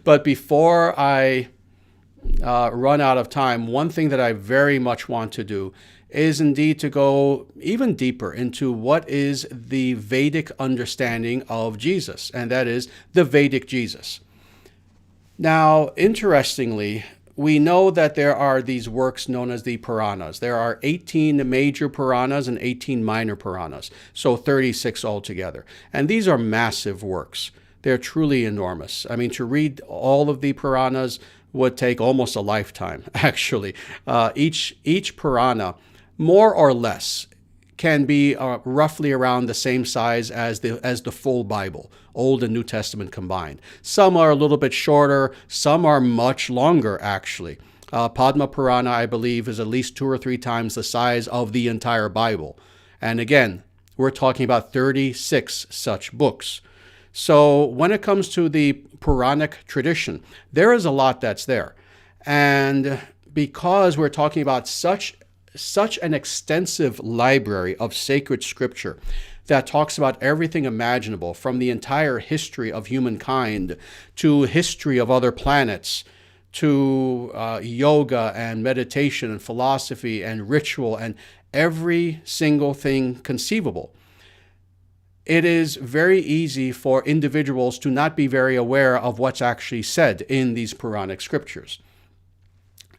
But before I run out of time, one thing that I very much want to do is indeed to go even deeper into what is the Vedic understanding of Jesus, and that is the Vedic Jesus. Now, interestingly, we know that there are these works known as the Puranas. There are 18 major Puranas and 18 minor Puranas, so 36 altogether. And these are massive works. They're truly enormous. I mean, to read all of the Puranas would take almost a lifetime, actually. Each Purana, more or less, can be roughly around the same size as the full Bible, Old and New Testament combined. Some are a little bit shorter, some are much longer, actually. Padma Purana, I believe, is at least 2 or 3 times the size of the entire Bible. And again, we're talking about 36 such books. So when it comes to the Puranic tradition, there is a lot that's there. And because we're talking about such an extensive library of sacred scripture that talks about everything imaginable, from the entire history of humankind to history of other planets to yoga and meditation and philosophy and ritual and every single thing conceivable. It is very easy for individuals to not be very aware of what's actually said in these Puranic scriptures.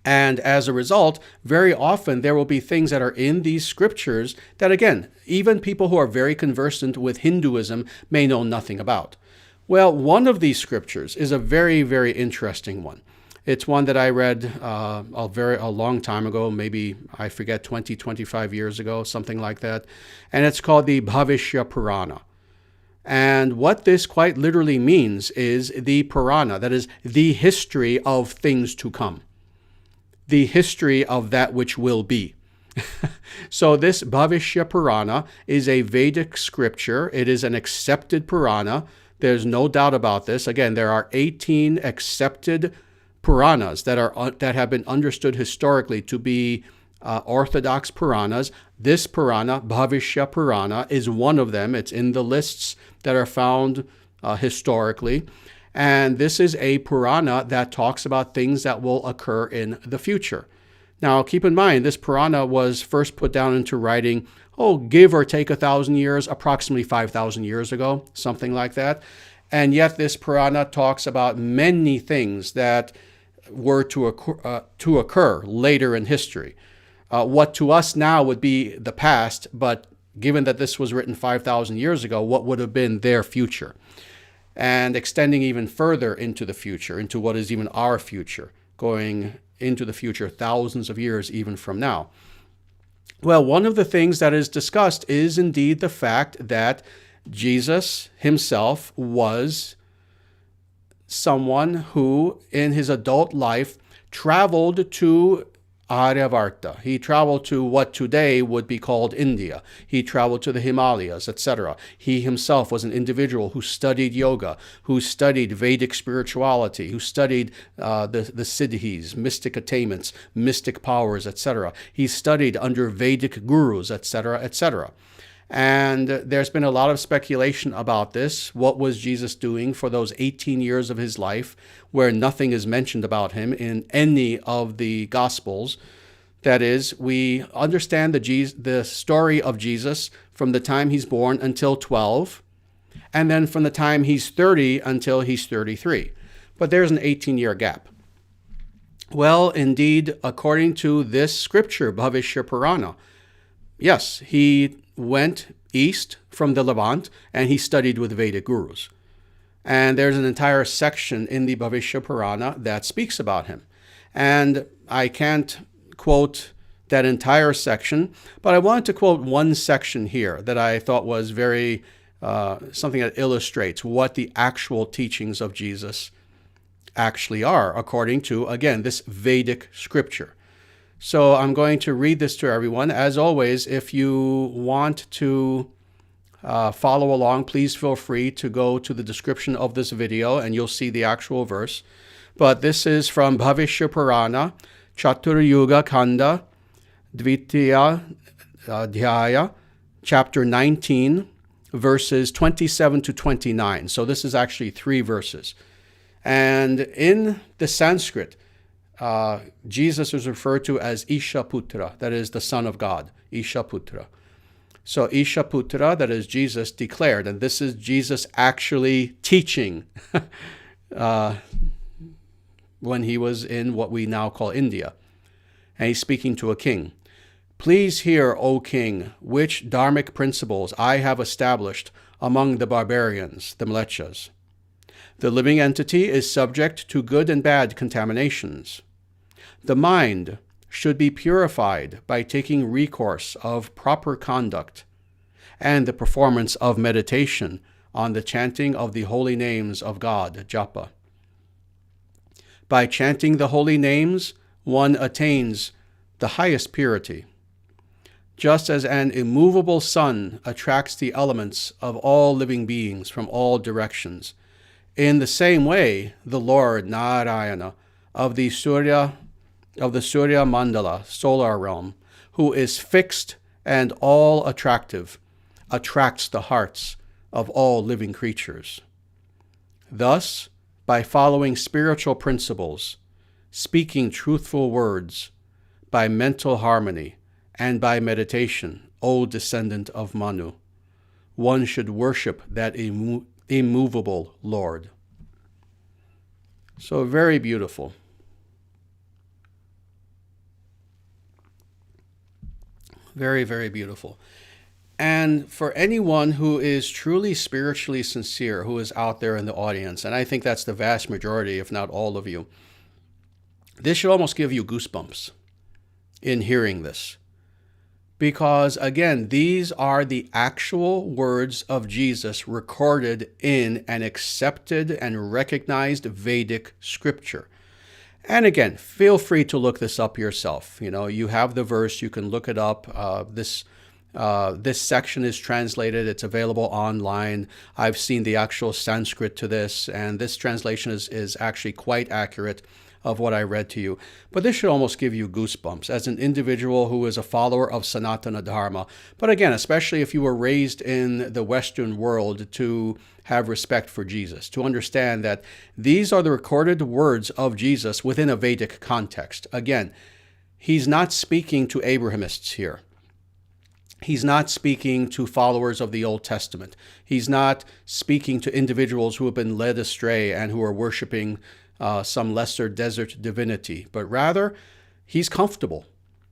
And as a result, very often there will be things that are in these scriptures that, again, even people who are very conversant with Hinduism may know nothing about. Well, one of these scriptures is a very, very interesting one. It's one that I read a long time ago, maybe, I forget, 20, 25 years ago, something like that. And it's called the Bhavishya Purana. And what this quite literally means is the Purana, that is, the history of things to come. The history of that which will be. So this Bhavishya Purana is a Vedic scripture. It is an accepted Purana. There's no doubt about this. Again, there are 18 accepted Puranas that have been understood historically to be orthodox Puranas. This Purana, Bhavishya Purana, is one of them. It's in the lists that are found historically. And this is a Purana that talks about things that will occur in the future. Now, keep in mind, this Purana was first put down into writing, give or take 1,000 years, approximately 5,000 years ago, something like that. And yet this Purana talks about many things that were to occur later in history. What to us now would be the past, but given that this was written 5,000 years ago, what would have been their future? And extending even further into the future, into what is even our future, going into the future thousands of years even from now. Well, one of the things that is discussed is indeed the fact that Jesus himself was someone who, in his adult life, traveled to Aryavarta. He traveled to what today would be called India. He traveled to the Himalayas, etc. He himself was an individual who studied yoga, who studied Vedic spirituality, who studied the siddhis, mystic attainments, mystic powers, etc. He studied under Vedic gurus, etc., etc. And there's been a lot of speculation about this. What was Jesus doing for those 18 years of his life where nothing is mentioned about him in any of the Gospels? That is, we understand the story of Jesus from the time he's born until 12, and then from the time he's 30 until he's 33. But there's an 18-year gap. Well, indeed, according to this scripture, Bhavishya Purana, yes, he went east from the Levant, and he studied with Vedic gurus. And there's an entire section in the Bhavishya Purana that speaks about him. And I can't quote that entire section, but I wanted to quote one section here that I thought was very, something that illustrates what the actual teachings of Jesus actually are, according to, again, this Vedic scripture. So I'm going to read this to everyone. As always, if you want to follow along, please feel free to go to the description of this video and you'll see the actual verse. But this is from Bhavishya Purana, Chaturyuga Khanda, Dvitiyadhyayah, chapter 19, verses 27 to 29. So this is actually 3 verses. And in the Sanskrit, Jesus is referred to as Isha Putra, that is the Son of God, Isha Putra. So Isha Putra, that is Jesus, declared, and this is Jesus actually teaching when he was in what we now call India. And he's speaking to a king. Please hear, O king, which Dharmic principles I have established among the barbarians, the mlecchas. The living entity is subject to good and bad contaminations. The mind should be purified by taking recourse of proper conduct and the performance of meditation on the chanting of the holy names of God, japa. By chanting the holy names, one attains the highest purity. Just as an immovable sun attracts the elements of all living beings from all directions, in the same way, the Lord Narayana of the Surya Mandala, solar realm, who is fixed and all attractive, attracts the hearts of all living creatures. Thus, by following spiritual principles, speaking truthful words, by mental harmony, and by meditation, O descendant of Manu, one should worship that immovable Lord. So very beautiful. Very, very beautiful. And for anyone who is truly spiritually sincere, who is out there in the audience, and I think that's the vast majority, if not all of you, this should almost give you goosebumps in hearing this. Because, again, these are the actual words of Jesus recorded in an accepted and recognized Vedic scripture. And again, feel free to look this up yourself. You know, you have the verse, you can look it up. This section is translated. It's available online. I've seen the actual Sanskrit to this, and this translation is actually quite accurate of what I read to you. But this should almost give you goosebumps as an individual who is a follower of Sanatana Dharma. But again, especially if you were raised in the Western world to have respect for Jesus, to understand that these are the recorded words of Jesus within a Vedic context. Again, he's not speaking to Abrahamists here. He's not speaking to followers of the Old Testament. He's not speaking to individuals who have been led astray and who are worshiping some lesser desert divinity, but rather he's comfortable.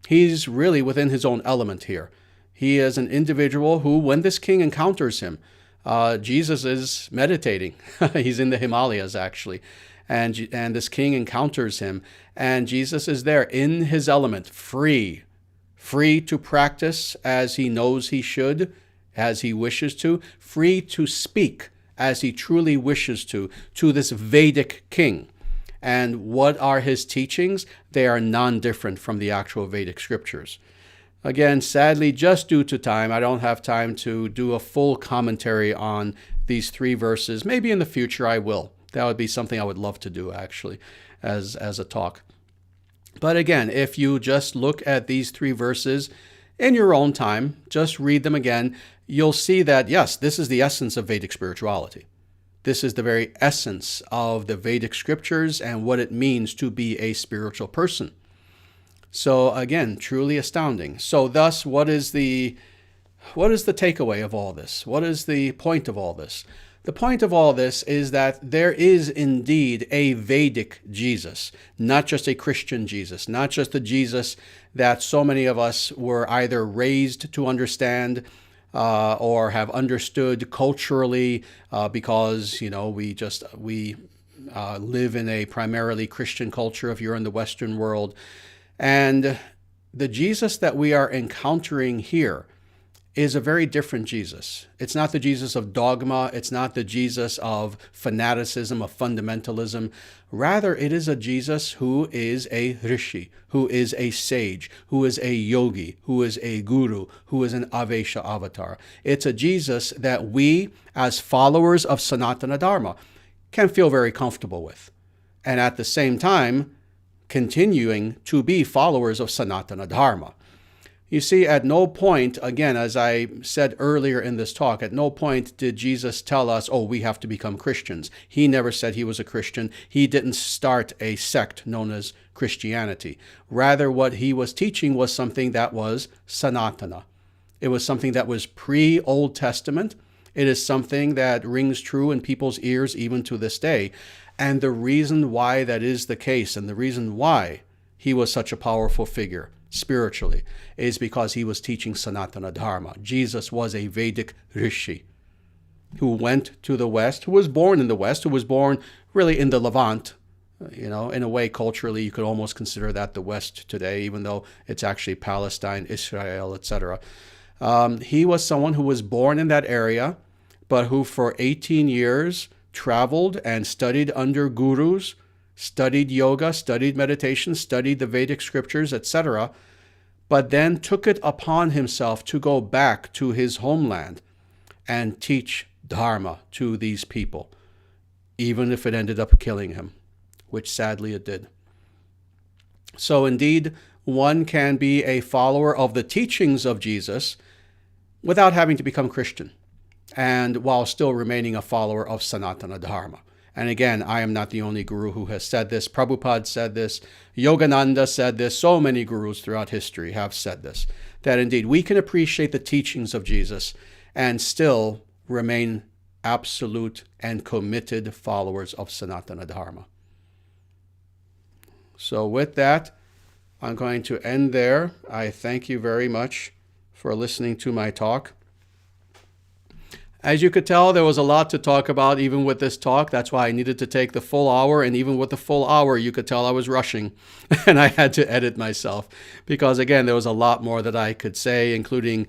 He's really within his own element here. He is an individual who, when this king encounters him, Jesus is meditating. He's in the Himalayas, actually. And this king encounters him, and Jesus is there in his element, free to practice as he knows he should, as he wishes to, free to speak as he truly wishes to this Vedic king. And what are his teachings? They are non-different from the actual Vedic scriptures. Again, sadly, just due to time, I don't have time to do a full commentary on these 3 verses. Maybe in the future I will. That would be something I would love to do, actually, as a talk. But again, if you just look at these 3 verses in your own time, just read them again, you'll see that, yes, this is the essence of Vedic spirituality. This is the very essence of the Vedic scriptures and what it means to be a spiritual person. So again, truly astounding. So thus, what is the takeaway of all this? What is the point of all this? The point of all this is that there is indeed a Vedic Jesus, not just a Christian Jesus, not just the Jesus that so many of us were either raised to understand or have understood culturally because, we live in a primarily Christian culture if you're in the Western world. And the Jesus that we are encountering here is a very different Jesus. It's not the Jesus of dogma. It's not the Jesus of fanaticism, of fundamentalism. Rather, it is a Jesus who is a rishi, who is a sage, who is a yogi, who is a guru, who is an Avesha avatar. It's a Jesus that we, as followers of Sanatana Dharma, can feel very comfortable with. And at the same time, continuing to be followers of Sanatana Dharma. You see, at no point, again, as I said earlier in this talk, at no point did Jesus tell us, oh, we have to become Christians. He never said he was a Christian. He didn't start a sect known as Christianity. Rather, what he was teaching was something that was Sanatana. It was something that was pre-Old Testament. It is something that rings true in people's ears even to this day. And the reason why that is the case, and the reason why he was such a powerful figure spiritually, is because he was teaching Sanatana Dharma. Jesus was a Vedic rishi who went to the West, who was born in the West, who was born really in the Levant. In a way, culturally, you could almost consider that the West today, even though it's actually Palestine, Israel, etc. He was someone who was born in that area, but who for 18 years traveled and studied under gurus, studied yoga, studied meditation, studied the Vedic scriptures, etc., but then took it upon himself to go back to his homeland and teach Dharma to these people, even if it ended up killing him, which sadly it did. So indeed, one can be a follower of the teachings of Jesus without having to become Christian, and while still remaining a follower of Sanatana Dharma. And again, I am not the only guru who has said this. Prabhupada said this. Yogananda said this. So many gurus throughout history have said this, that indeed we can appreciate the teachings of Jesus and still remain absolute and committed followers of Sanatana Dharma. So with that, I'm going to end there. I thank you very much for listening to my talk. As you could tell, there was a lot to talk about even with this talk. That's why I needed to take the full hour. And even with the full hour, you could tell I was rushing and I had to edit myself because, again, there was a lot more that I could say, including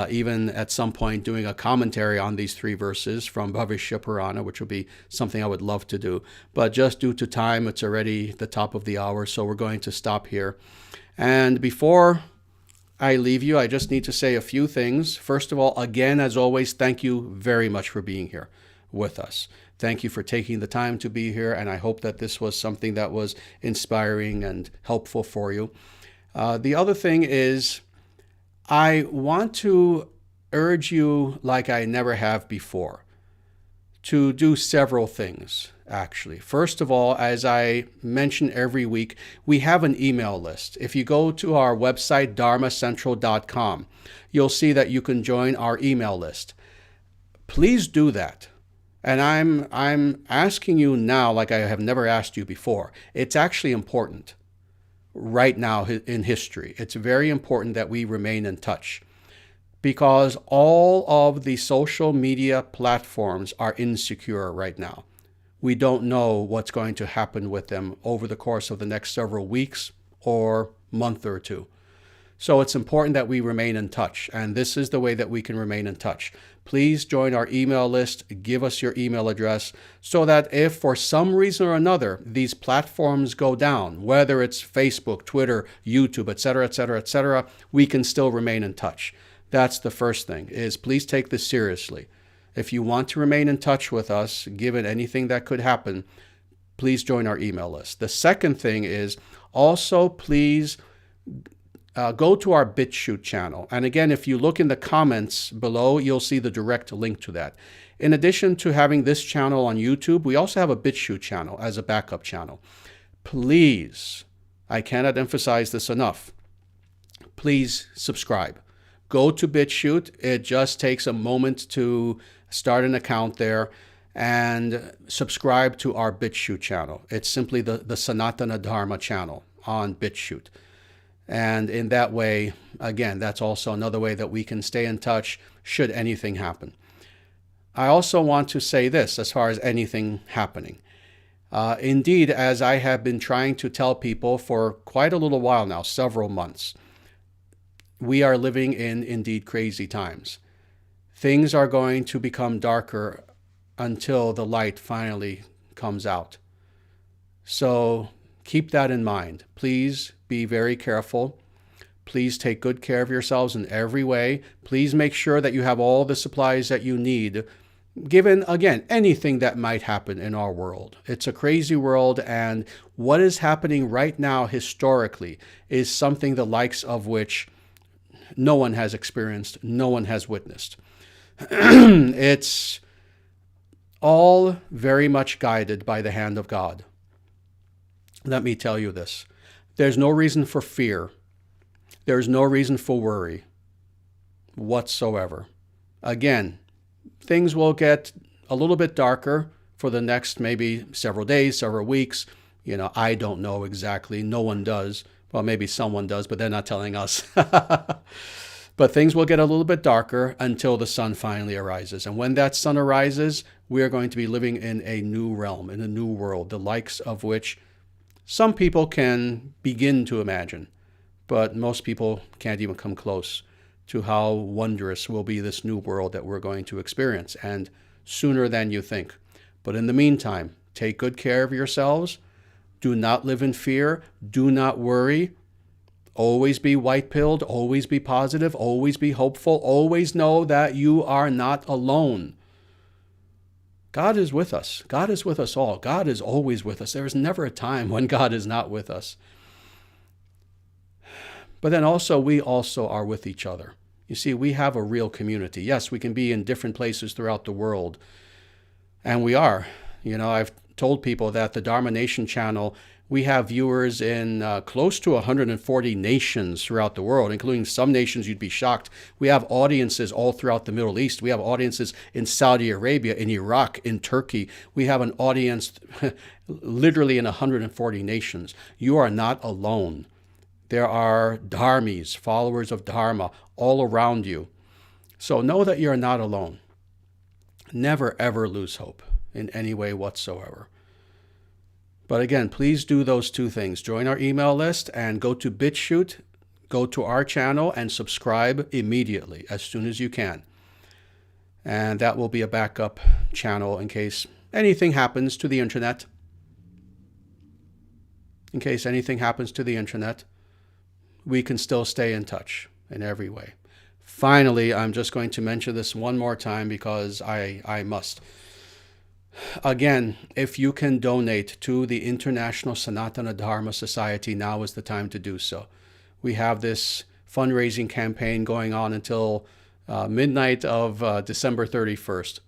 even at some point doing a commentary on these 3 verses from Bhavishya Purana, which would be something I would love to do. But just due to time, it's already the top of the hour, so we're going to stop here. And before I leave you, I just need to say a few things. First of all, again, as always, thank you very much for being here with us. Thank you for taking the time to be here, and I hope that this was something that was inspiring and helpful for you. The other thing is, I want to urge you, like I never have before, to do several things, actually. First of all, as I mention every week, we have an email list. If you go to our website, dharmacentral.com, you'll see that you can join our email list. Please do that. And I'm asking you now, like I have never asked you before. It's actually important right now in history. It's very important that we remain in touch, because all of the social media platforms are insecure right now. We don't know what's going to happen with them over the course of the next several weeks or month or two. So it's important that we remain in touch, and this is the way that we can remain in touch. Please join our email list, give us your email address, so that if for some reason or another these platforms go down, whether it's Facebook, Twitter, YouTube, etc., etc., etc., we can still remain in touch. That's the first thing, is please take this seriously. If you want to remain in touch with us, given anything that could happen, please join our email list. The second thing is also please go to our BitChute channel. And again, if you look in the comments below, you'll see the direct link to that. In addition to having this channel on YouTube, we also have a BitChute channel as a backup channel. Please, I cannot emphasize this enough, please subscribe. Go to BitChute. It just takes a moment to start an account there and subscribe to our BitChute channel. It's simply the Sanatana Dharma channel on BitChute. And in that way, again, that's also another way that we can stay in touch should anything happen. I also want to say this as far as anything happening. Indeed, as I have been trying to tell people for quite a little while now, several months, we are living in indeed crazy times. Things are going to become darker until the light finally comes out. So keep that in mind. Please be very careful. Please take good care of yourselves in every way. Please make sure that you have all the supplies that you need, given, again, anything that might happen in our world. It's a crazy world, and what is happening right now historically is something the likes of which no one has experienced, no one has witnessed. It's all very much guided by the hand of God. Let me tell you this. There's no reason for fear. There's no reason for worry whatsoever. Again, things will get a little bit darker for the next maybe several days, several weeks. I don't know exactly. No one does. Well, maybe someone does, but they're not telling us. But things will get a little bit darker until the sun finally arises. And when that sun arises, we are going to be living in a new realm, in a new world, the likes of which some people can begin to imagine, but most people can't even come close to how wondrous will be this new world that we're going to experience, and sooner than you think. But in the meantime, take good care of yourselves. Do not live in fear. Do not worry. Always be white-pilled. Always be positive. Always be hopeful. Always know that you are not alone. God is with us. God is with us all. God is always with us. There is never a time when God is not with us. But then also, we also are with each other. You see, we have a real community. Yes, we can be in different places throughout the world. And we are. I've told people that the Dharma Nation channel, we have viewers in close to 140 nations throughout the world, including some nations you'd be shocked. We have audiences all throughout the Middle East. We have audiences in Saudi Arabia, in Iraq, in Turkey. We have an audience literally in 140 nations. You are not alone. There are dharmis, followers of Dharma, all around you. So know that you're not alone. Never, ever lose hope in any way whatsoever. But again, please do those two things. Join our email list and go to BitChute, go to our channel, and subscribe immediately, as soon as you can. And that will be a backup channel in case anything happens to the internet. In case anything happens to the internet, we can still stay in touch in every way. Finally, I'm just going to mention this one more time because I must. Again, if you can donate to the International Sanatana Dharma Society, now is the time to do so. We have this fundraising campaign going on until midnight of December 31st.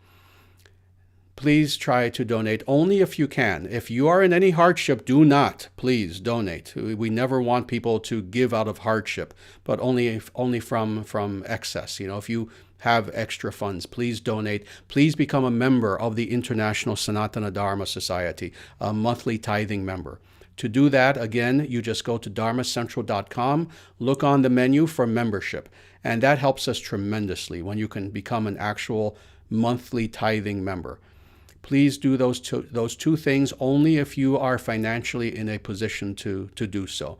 Please try to donate only if you can. If you are in any hardship, do not, please donate. We never want people to give out of hardship, but only from excess. If you have extra funds, please donate. Please become a member of the International Sanatana Dharma Society, a monthly tithing member. To do that, again, you just go to dharmacentral.com, look on the menu for membership, and that helps us tremendously when you can become an actual monthly tithing member. Please do those two things only if you are financially in a position to do so.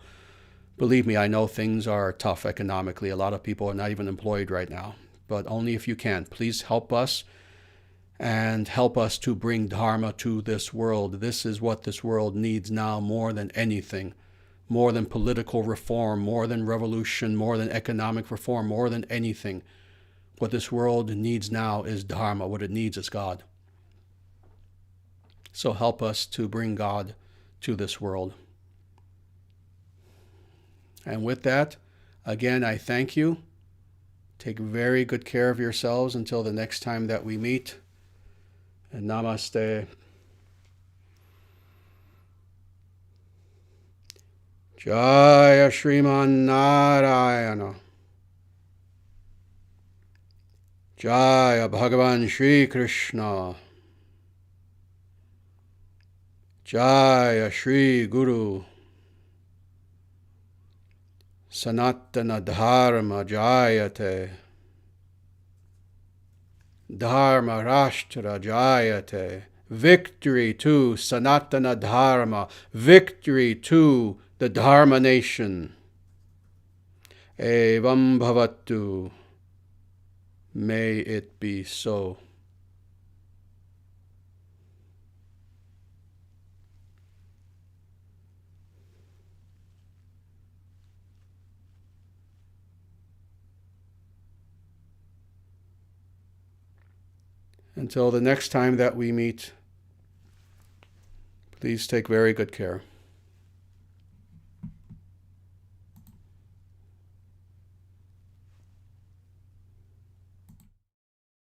Believe me, I know things are tough economically. A lot of people are not even employed right now. But only if you can. Please help us and help us to bring Dharma to this world. This is what this world needs now more than anything. More than political reform, more than revolution, more than economic reform, more than anything. What this world needs now is Dharma. What it needs is God. So help us to bring God to this world. And with that, again, I thank you. Take very good care of yourselves until the next time that we meet. And namaste. Jaya Shriman Narayana. Jaya Bhagavan Shri Krishna. Jaya Shri Guru. Sanatana Dharma Jayate. Dharma Rashtra Jayate. Victory to Sanatana Dharma. Victory to the Dharma nation. Evam Bhavatu. May it be so. Until the next time that we meet, please take very good care.